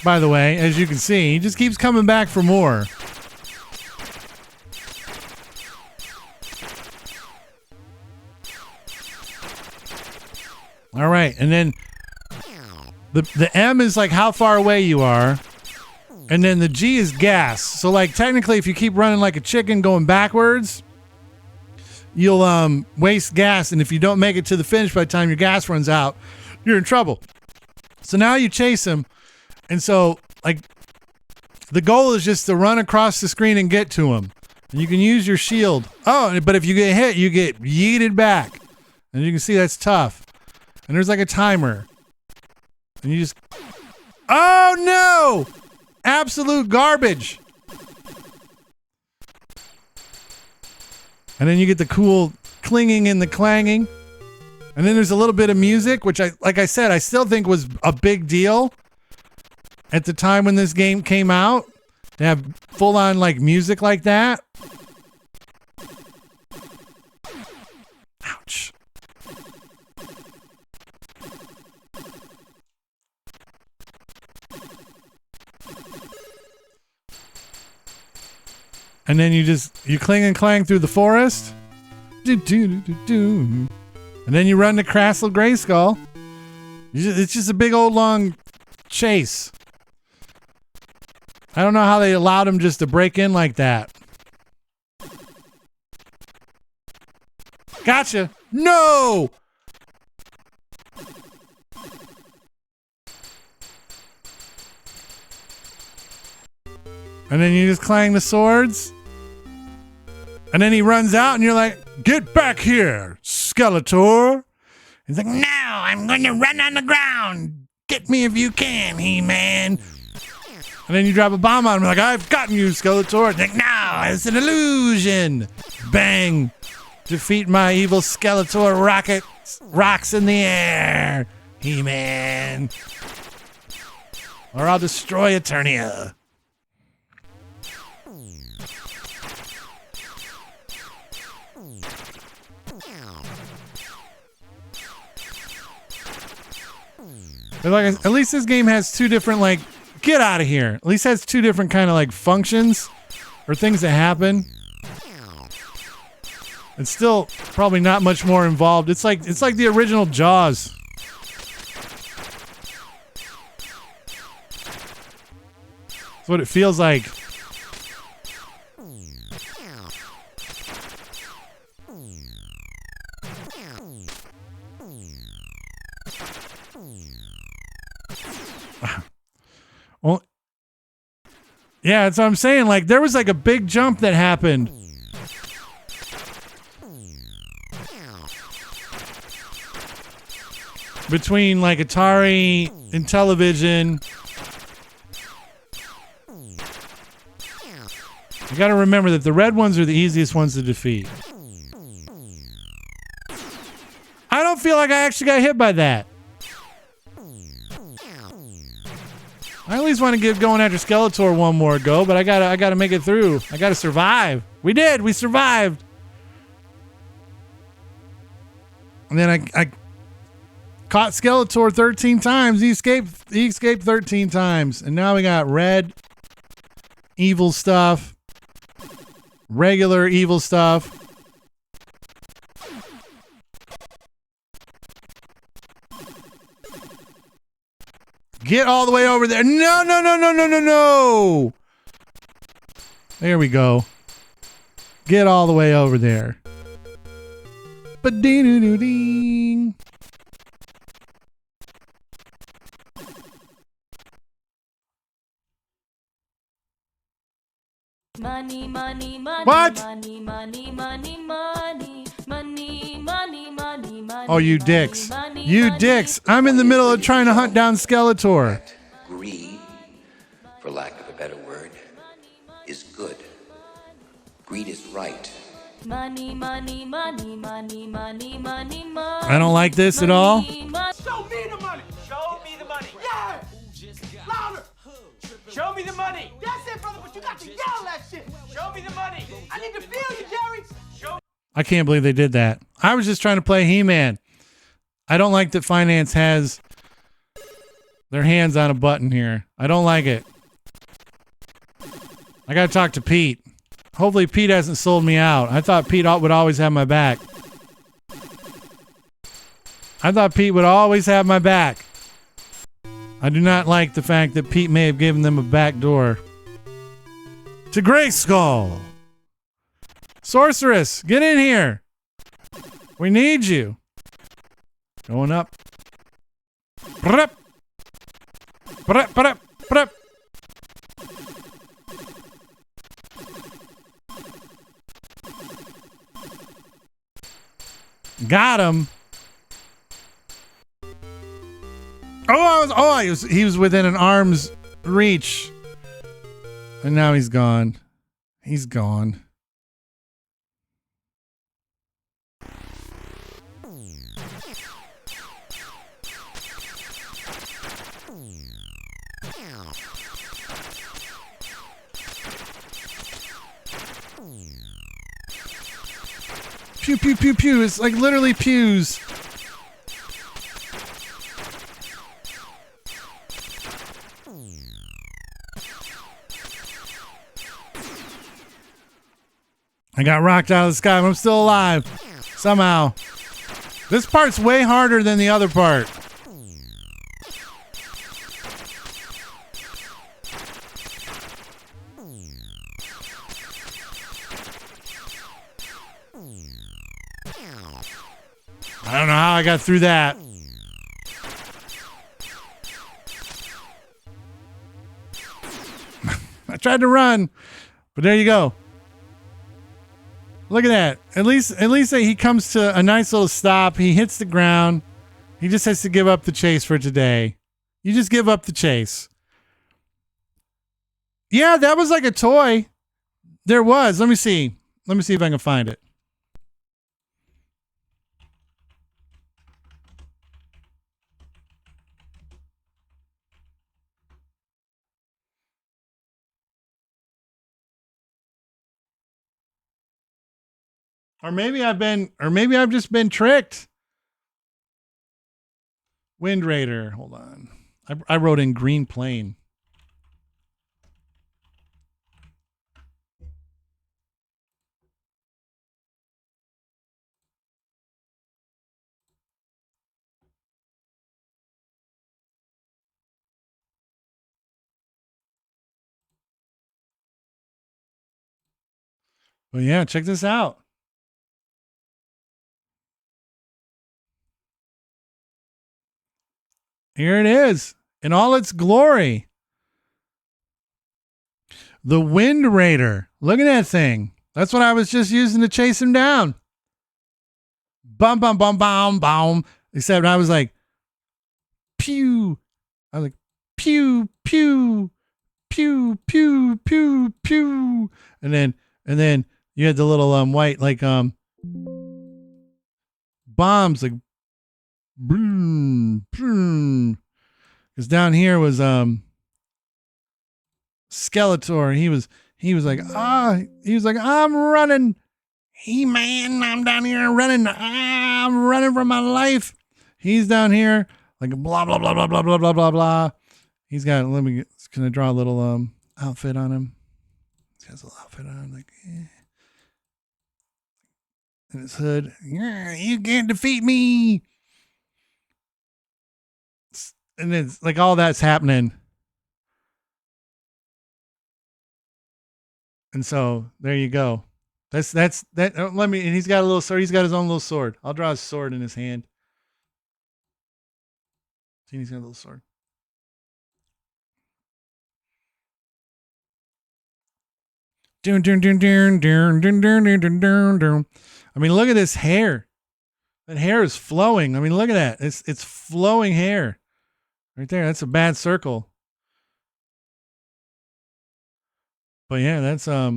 [SPEAKER 1] By the way, as you can see, he just keeps coming back for more. All right, and then the M is like how far away you are, and then the G is gas. So like technically, if you keep running like a chicken going backwards, you'll waste gas, and if you don't make it to the finish by the time your gas runs out, you're in trouble. So now you chase him, and so like the goal is just to run across the screen and get to him. And you can use your shield. Oh, but if you get hit, you get yeeted back, and you can see that's tough. And there's like a timer, and you just, oh no, absolute garbage. And then you get the cool clinging and the clanging. And then there's a little bit of music, which like I said, I still think was a big deal at the time when this game came out. They have full on like music like that. Ouch. And then you cling and clang through the forest. And then you run to Castle Grayskull. It's just a big old long chase. I don't know how they allowed him just to break in like that. Gotcha. No! And then you just clang the swords. And then he runs out and you're like, get back here, Skeletor. He's like, no, I'm going to run on the ground. Get me if you can, He-Man. And then you drop a bomb on him like, I've gotten you, Skeletor. He's like, no, it's an illusion. Bang. Defeat my evil Skeletor rocket. Rocks in the air, He-Man. Or I'll destroy Eternia. But like, at least this game has two different, like, get out of here. At least has two different kind of like functions or things that happen. It's still probably not much more involved. It's like the original Jaws. That's what it feels like. Well, yeah, that's what I'm saying. Like, there was like a big jump that happened. Between like Atari, Intellevision. You gotta remember that the red ones are the easiest ones to defeat. I don't feel like I actually got hit by that. I at least want to get going after Skeletor one more go, but I gotta make it through. I gotta survive. We did. We survived. And then I caught Skeletor 13 times. He escaped 13 times. And now we got red evil stuff, regular evil stuff. Get all the way over there. No, no, no, no, no, no, no. There we go. Get all the way over there. Ba-dee-doo-doo-ding.
[SPEAKER 3] Money, money, money,
[SPEAKER 1] What?
[SPEAKER 3] money, money, money, money.
[SPEAKER 1] Oh, you dicks. You dicks. I'm in the middle of trying to hunt down Skeletor.
[SPEAKER 2] Greed, for lack of a better word, is good. Greed is right.
[SPEAKER 3] Money, money, money, money, money, money, money.
[SPEAKER 1] I don't like this at all.
[SPEAKER 4] Show me the money. Show me the money. Yeah. Louder. Show me the money. That's it, brother, but you got to yell that shit. Show me the money. I need to feel you, Jerry. Show.
[SPEAKER 1] I can't believe they did that. I was just trying to play He-Man. I don't like that finance has their hands on a button here. I don't like it. I gotta talk to Pete. Hopefully Pete hasn't sold me out. I thought Pete would always have my back. I do not like the fact that Pete may have given them a back door. To Grayskull! Sorceress, get in here! We need you. Going up. Prep. Prep, prep, prep. Got him. He was within an arm's reach. And now he's gone. He's gone. Pew, pew, pew, pew. It's like literally pews. I got rocked out of the sky, but I'm still alive. Somehow. This part's way harder than the other part. I don't know how I got through that. I tried to run, but there you go. Look at that. At least he comes to a nice little stop. He hits the ground. He just has to give up the chase for today. You just give up the chase. Yeah, that was like a toy. There was. Let me see if I can find it. Or maybe I've just been tricked. Wind Raider. Hold on. I wrote in Green Plane. Well, yeah, check this out. Here it is in all its glory. The Wind Raider. Look at that thing. That's what I was just using to chase him down. Bum, bum, bum, bum, bum. Except I was like, pew. I was like, pew, pew, pew, pew, pew, pew. And then you had the little white bombs like boom, boom. Because down here was Skeletor. He was like, I'm running. He-Man, I'm down here running. I'm running for my life. He's down here like blah blah blah blah blah blah blah blah blah. He's got. Can I draw a little outfit on him? He has a little outfit on him, like, and his hood. Yeah, you can't defeat me. And it's like all that's happening. And so there you go. That's that. And he's got a little sword. He's got his own little sword. I'll draw his sword in his hand. See, he's got a little sword. I mean, look at this hair. That hair is flowing. I mean, look at that. It's flowing hair. Right there. That's a bad circle. But yeah, that's I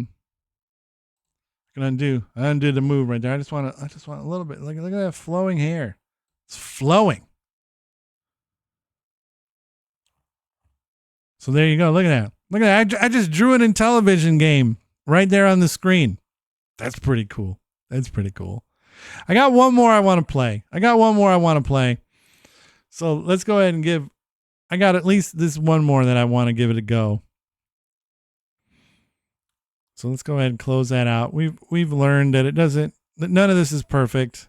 [SPEAKER 1] can undo. I undid the move right there. I just want a little bit. Look at that flowing hair. It's flowing. So there you go. Look at that. Look at that. I just drew an Intellevision game right there on the screen. That's pretty cool. That's pretty cool. I got one more I want to play. So let's go ahead and give. I got at least this one more that I want to give it a go. So let's go ahead and close that out. We've learned that that none of this is perfect.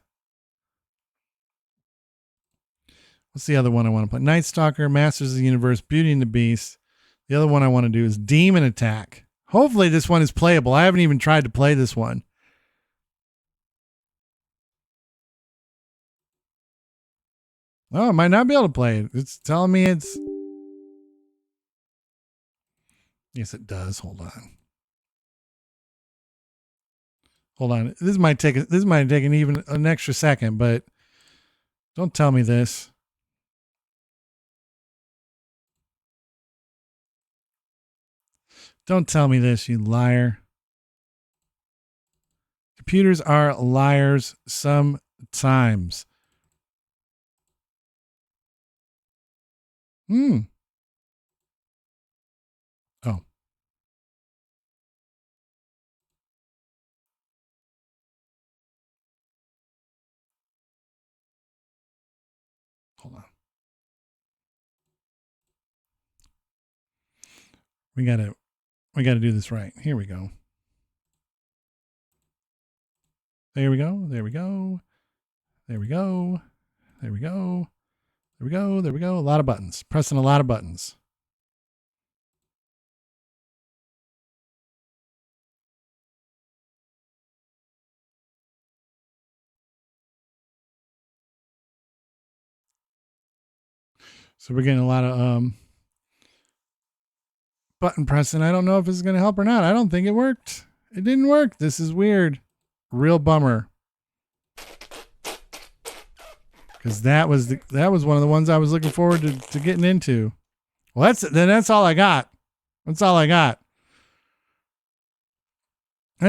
[SPEAKER 1] What's the other one I want to play? Night Stalker, Masters of the Universe, Beauty and the Beast. The other one I want to do is Demon Attack. Hopefully this one is playable. I haven't even tried to play this one. Oh, I might not be able to play it. It's telling me it's... Yes, it does. Hold on. This might take even an extra second, but don't tell me this. Don't tell me this, you liar. Computers are liars sometimes. Oh. Hold on. We gotta do this right. Here we go. There we go. A lot of buttons. Pressing a lot of buttons. So we're getting a lot of button pressing. I don't know if this is going to help or not. I don't think it worked. It didn't work. This is weird. Real bummer. Because that was one of the ones I was looking forward to getting into. Well, that's all I got. That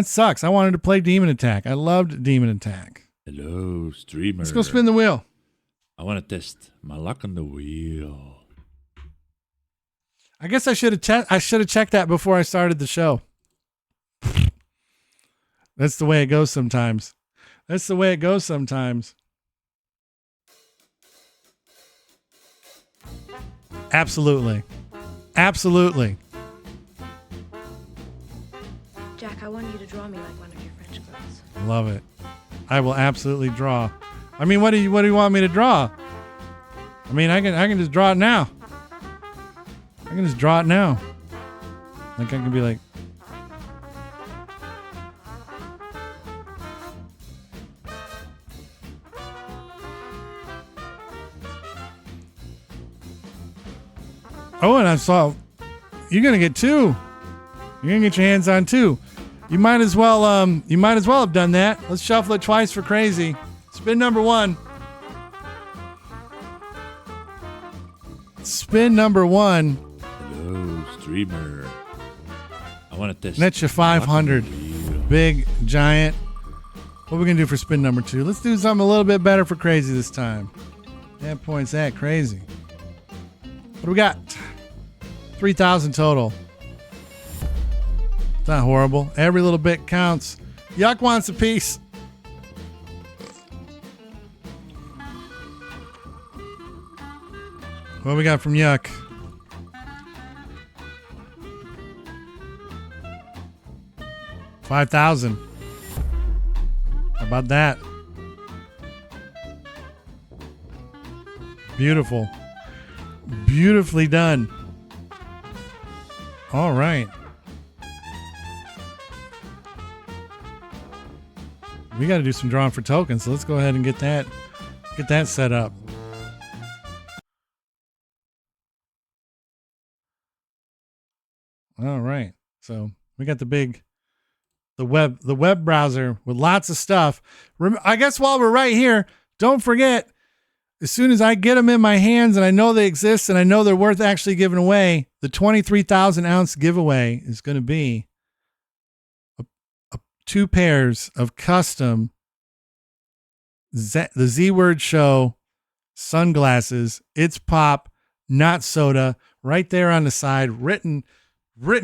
[SPEAKER 1] sucks. I wanted to play Demon Attack. I loved Demon Attack.
[SPEAKER 5] Hello, streamer.
[SPEAKER 1] Let's go spin the wheel.
[SPEAKER 5] I want to test my luck on the wheel.
[SPEAKER 1] I guess I should have checked that before I started the show. That's the way it goes sometimes. Absolutely.
[SPEAKER 11] Jack, I want you to draw me like one of your French girls.
[SPEAKER 1] Love it. I will absolutely draw. I mean, what do you want me to draw? I mean, I can just draw it now. Like I can be like, oh, and I saw you're gonna get two. You're gonna get your hands on two. You might as well have done that. Let's shuffle it twice for crazy. Spin number one.
[SPEAKER 5] Hello, streamer. I want to test.
[SPEAKER 1] That's your 500. Big, giant. What are we going to do for spin number two? Let's do something a little bit better for crazy this time. That points at crazy. What do we got? 3,000 total. It's not horrible. Every little bit counts. Yuck wants a piece. What do we got from Yuck? $5,000. How about that? Beautiful. Beautifully done. All right. We got to do some drawing for tokens, so let's go ahead and get that set up. All right. So we got the web browser with lots of stuff. I guess while we're right here, don't forget, as soon as I get them in my hands and I know they exist and I know they're worth actually giving away, the 23,000 ounce giveaway is going to be 2 pairs of custom the Z Word Show sunglasses. It's pop, not soda, right there on the side, written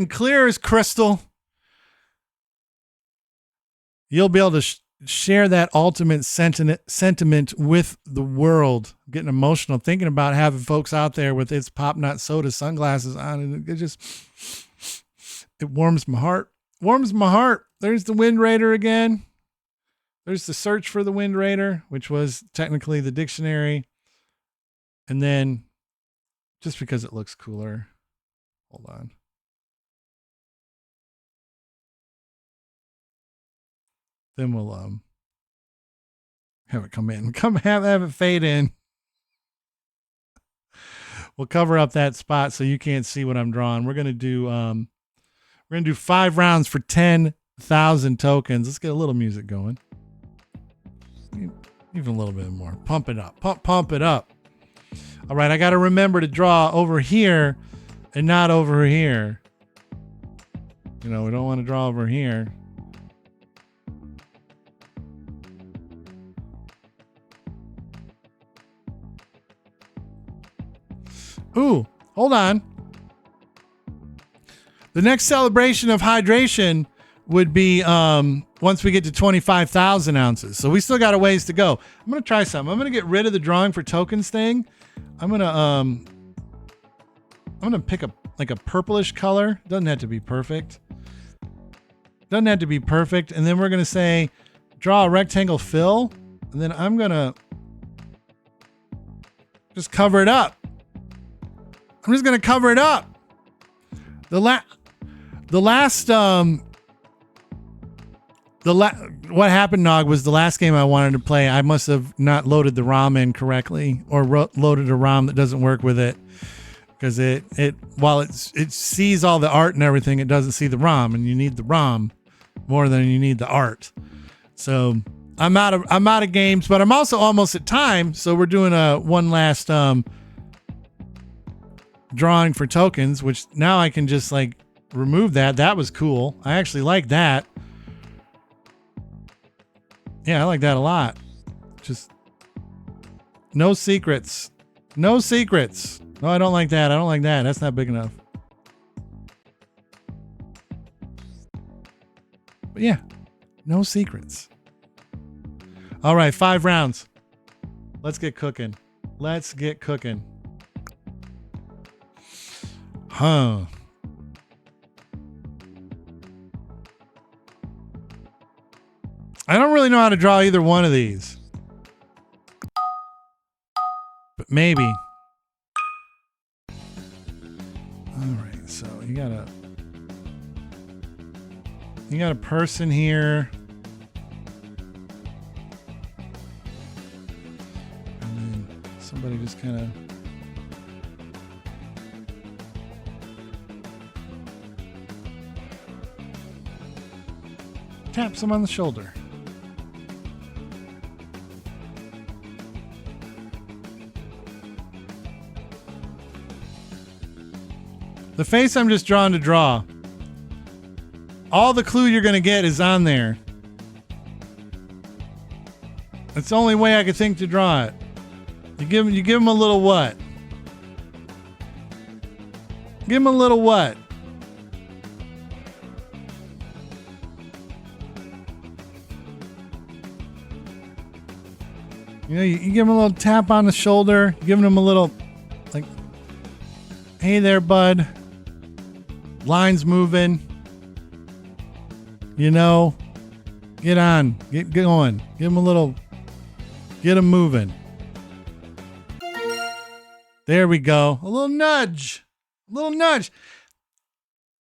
[SPEAKER 1] clear as crystal. You'll be able to share that ultimate sentiment with the world. I'm getting emotional thinking about having folks out there with It's Pop Not Soda sunglasses on, and it warms my heart. Warms my heart. There's the Wind Raider again. There's the search for the Wind Raider, which was technically the dictionary. And then, just because it looks cooler, hold on. Then we'll have it come in. Have it fade in. We'll cover up that spot so you can't see what I'm drawing. We're gonna do 5 rounds for 10,000 tokens. Let's get a little music going. Even a little bit more. Pump it up. Pump it up. All right, I got to remember to draw over here and not over here. You know, we don't want to draw over here. Ooh, hold on. The next celebration of hydration would be once we get to 25,000 ounces. So we still got a ways to go. I'm going to try something. I'm going to get rid of the drawing for tokens thing. I'm going to pick a purplish color. Doesn't have to be perfect. And then we're going to say draw a rectangle fill. And then I'm going to just cover it up. I'm just going to cover it up. What happened, Nog, was the last game I wanted to play. I must have not loaded the ROM in correctly, or loaded a ROM that doesn't work with it, because while it sees all the art and everything, it doesn't see the ROM, and you need the ROM more than you need the art. So I'm out of games, but I'm also almost at time. So we're doing one last drawing for tokens, which now I can just remove that. That was cool. I actually like that. Yeah, I like that a lot. Just no secrets. No secrets. No, I don't like that. That's not big enough. But yeah, no secrets. All right, 5 rounds. Let's get cooking. Huh. I don't really know how to draw either one of these. But maybe. All right, so you got a person here. And then somebody just kind of taps him on the shoulder. The face I'm just drawing to draw. All the clue you're going to get is on there. That's the only way I could think to draw it. You give him a little what? Give him a little what? You know, you give him a little tap on the shoulder, giving him a little, hey there, bud. Lines moving. You know, get on, get going. Give him a little, get him moving. There we go. A little nudge.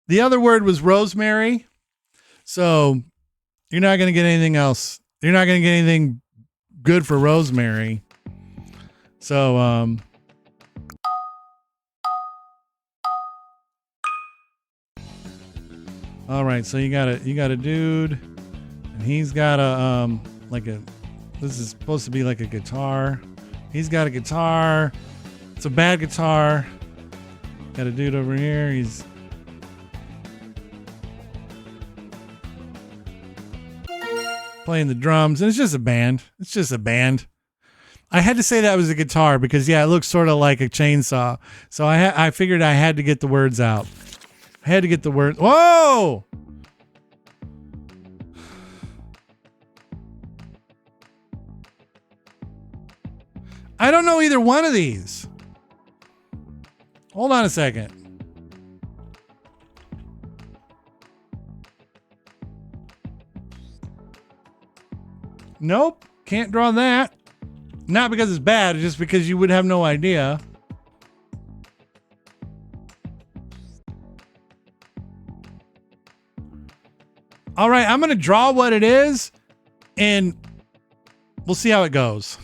[SPEAKER 1] The other word was rosemary. So you're not going to get anything else. You're not going to get anything good for rosemary. So, all right. So you got a dude, and he's got a This is supposed to be like a guitar. He's got a guitar. It's a bad guitar. Got a dude over here. He's playing the drums, and it's just a band. It's just a band. I had to say that was a guitar because, yeah, it looks sort of like a chainsaw. So I figured I had to get the words out. I had to get the words. Whoa! I don't know either one of these. Hold on a second. Nope, can't draw that. Not because it's bad, just because you would have no idea. All right, I'm going to draw what it is, and we'll see how it goes.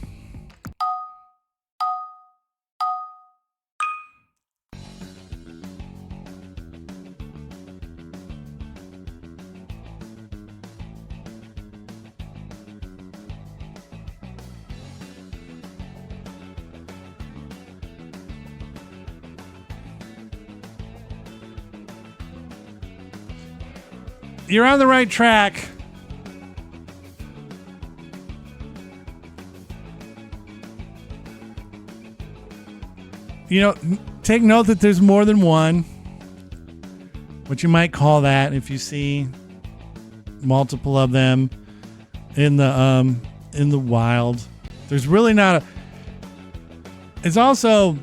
[SPEAKER 1] You're on the right track. You know, take note that there's more than one. What you might call that if you see multiple of them in the wild. There's really not a. It's also,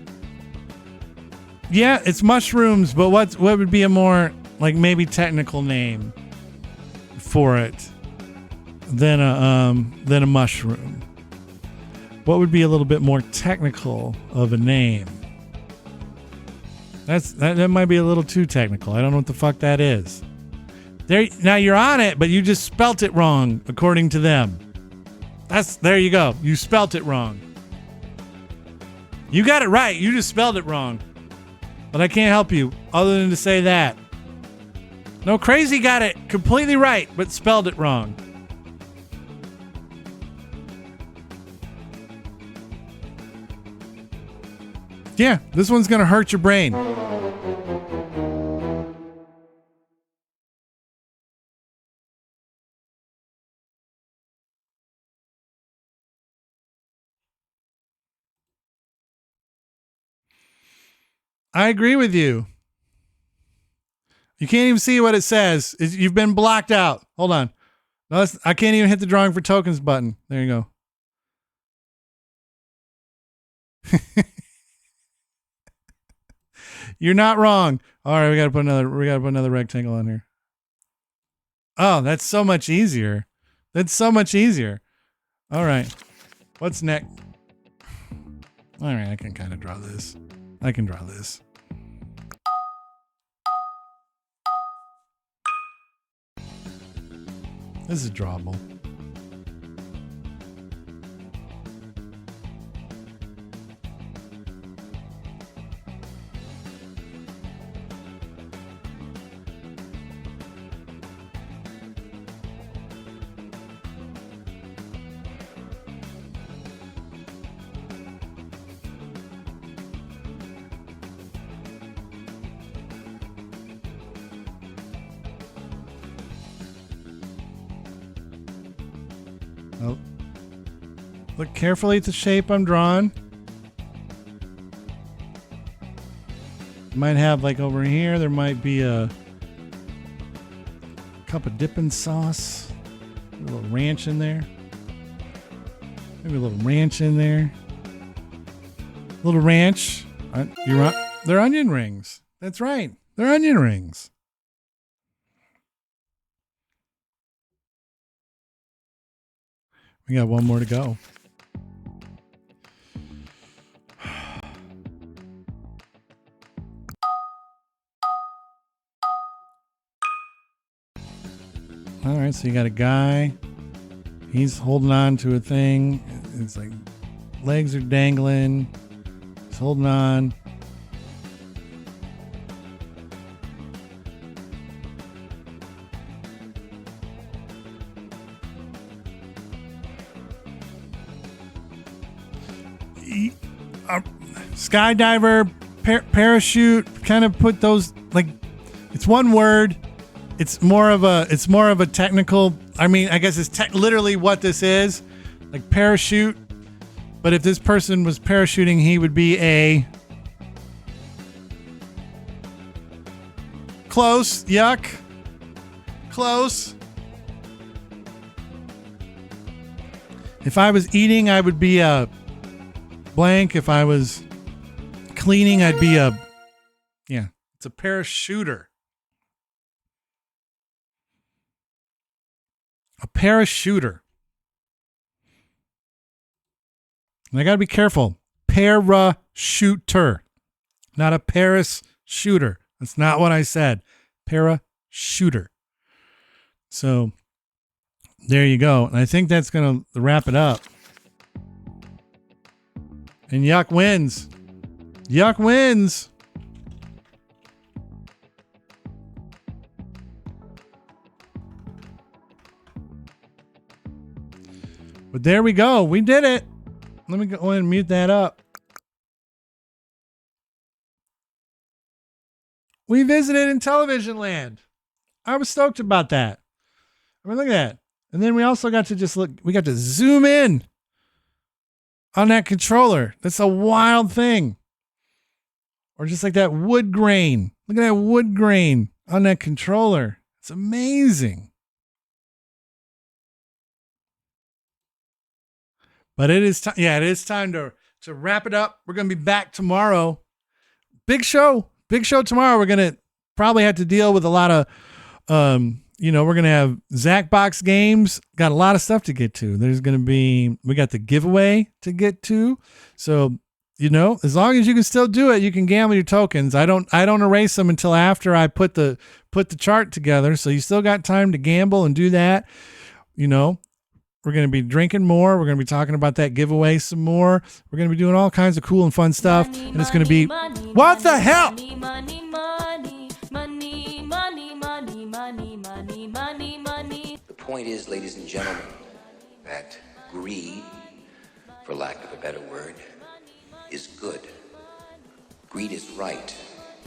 [SPEAKER 1] yeah, it's mushrooms, but what would be a more like maybe technical name for it than a mushroom? What would be a little bit more technical of a name? That might be a little too technical. I don't know what the fuck that is. Now you're on it, but you just spelt it wrong according to them. There you go. You spelt it wrong. You got it right. You just spelled it wrong. But I can't help you other than to say that. No, Crazy got it completely right, but spelled it wrong. Yeah, this one's going to hurt your brain. I agree with you. You can't even see what it says. You've been blocked out. Hold on. No, I can't even hit the drawing for tokens button. There you go. You're not wrong. All right, we gotta put another rectangle on here. Oh, that's so much easier. That's so much easier. All right. What's next? All right, I can kind of draw this. I can draw this. This is drawable. Oh. Look carefully at the shape I'm drawing. Might have like over here, there might be a cup of dipping sauce. A little ranch in there. Maybe a little ranch in there. A little ranch. They're onion rings. That's right. They're onion rings. We got one more to go. All right, so you got a guy. He's holding on to a thing. It's like legs are dangling. He's holding on. skydiver, parachute, kind of put those, like, it's one word. It's more of a technical, I mean, I guess it's literally what this is, like parachute. But if this person was parachuting, he would be a close, yuck, close. If I was eating, I would be a blank. If I was cleaning, I'd be a, yeah, it's a parachuter. A parachuter. And I got to be careful. Parachuter, not a Paris shooter. That's not what I said. Parachuter. So there you go. And I think that's going to wrap it up. And Yuck wins. Yuck wins. But there we go. We did it. Let me go ahead and mute that up. We visited Intellevision land. I was stoked about that. I mean, look at that. And then we also got to just look, we got to zoom in on that controller. That's a wild thing. Or just like that wood grain. Look at that wood grain on that controller. It's amazing. But it is time. Yeah, it is time to wrap it up. We're going to be back tomorrow. Big show tomorrow. We're going to probably have to deal with a lot of, we're going to have Zach Box games. Got a lot of stuff to get to. There's going to be, we got the giveaway to get to. So, as long as you can still do it, you can gamble your tokens. I don't erase them until after I put the chart together. So you still got time to gamble and do that. We're going to be drinking more. We're going to be talking about that giveaway some more. We're going to be doing all kinds of cool and fun stuff. And it's going to be, what the hell?
[SPEAKER 2] The point is, ladies and gentlemen, that greed, for lack of a better word, is good. Greed is right.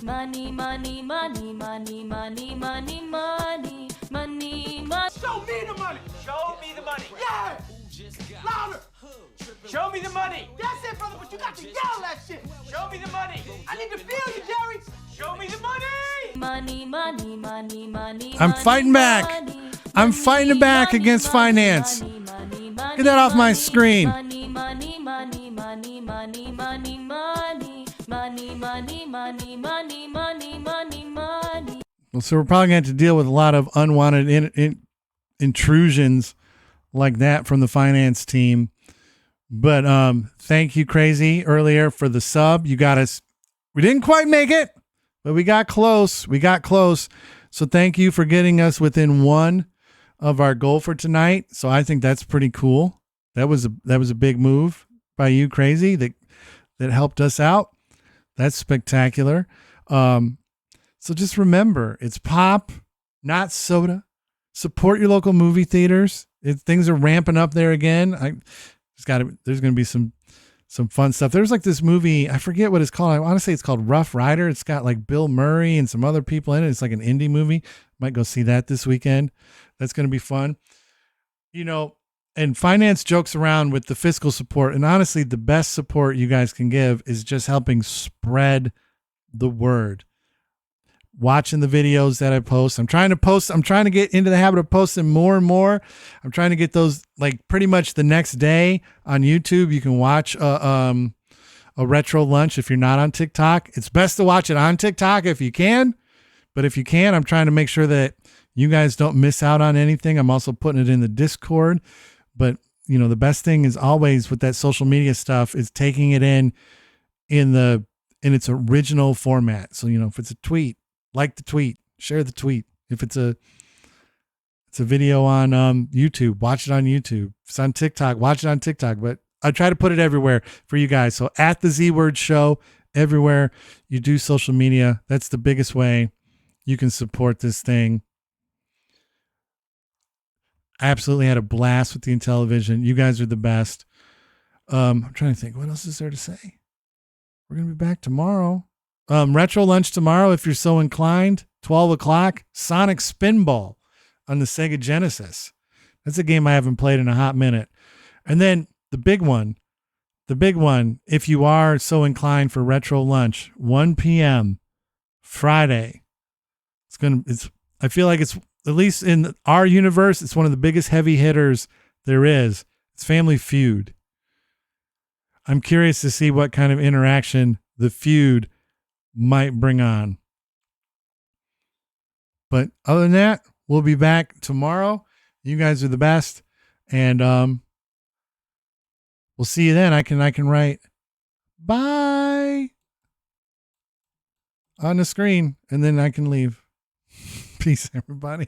[SPEAKER 3] Money, money, money, money, money, money, money, money, money.
[SPEAKER 4] Show me the money. Show me the money. Yeah. Louder. Show me the money. That's it, brother, but you got to yell that shit. Show me the money. I need to feel you, Jerry. Show me the money.
[SPEAKER 3] Money, money, money, money.
[SPEAKER 1] I'm fighting back. I'm fighting back against finance. Get that off my screen.
[SPEAKER 3] Money, money, money, money, money, money, money. Money, money, money, money, money, money, money.
[SPEAKER 1] Well, so we're probably going to have to deal with a lot of unwanted intrusions like that from the finance team. But thank you, Crazy, earlier for the sub. You got us. We didn't quite make it, but we got close. We got close. So thank you for getting us within one of our goal for tonight. So I think that's pretty cool. That was a big move by you, Crazy, that helped us out. That's spectacular. So just remember, it's pop, not soda. Support your local movie theaters. Things are ramping up there again. There's going to be some fun stuff. There's like this movie, I forget what it's called. I want to say it's called Rough Rider. It's got like Bill Murray and some other people in it. It's like an indie movie. Might go see that this weekend. That's going to be fun. And finance jokes around with the fiscal support. And honestly, the best support you guys can give is just helping spread the word. Watching the videos that I post. I'm trying to get into the habit of posting more and more. I'm trying to get those like pretty much the next day on YouTube. You can watch a retro lunch if you're not on TikTok. It's best to watch it on TikTok if you can. But if you can't, I'm trying to make sure that you guys don't miss out on anything. I'm also putting it in the Discord. But, the best thing is always with that social media stuff is taking it in its original format. So, if it's a tweet, like the tweet, share the tweet. If it's a video on YouTube, watch it on YouTube. If it's on TikTok, watch it on TikTok. But I try to put it everywhere for you guys. So at the Z Word Show, everywhere you do social media, that's the biggest way you can support this thing. I absolutely had a blast with the Intellevision. You guys are the best. I'm trying to think. What else is there to say? We're going to be back tomorrow. Retro lunch tomorrow, if you're so inclined. 12 o'clock. Sonic Spinball on the Sega Genesis. That's a game I haven't played in a hot minute. And then the big one, if you are so inclined for retro lunch, 1 p.m. Friday. I feel like it's, at least in our universe, it's one of the biggest heavy hitters there is. It's Family Feud. I'm curious to see what kind of interaction the feud might bring on. But other than that, we'll be back tomorrow. You guys are the best. And we'll see you then. I can write bye on the screen and then I can leave. Peace, everybody.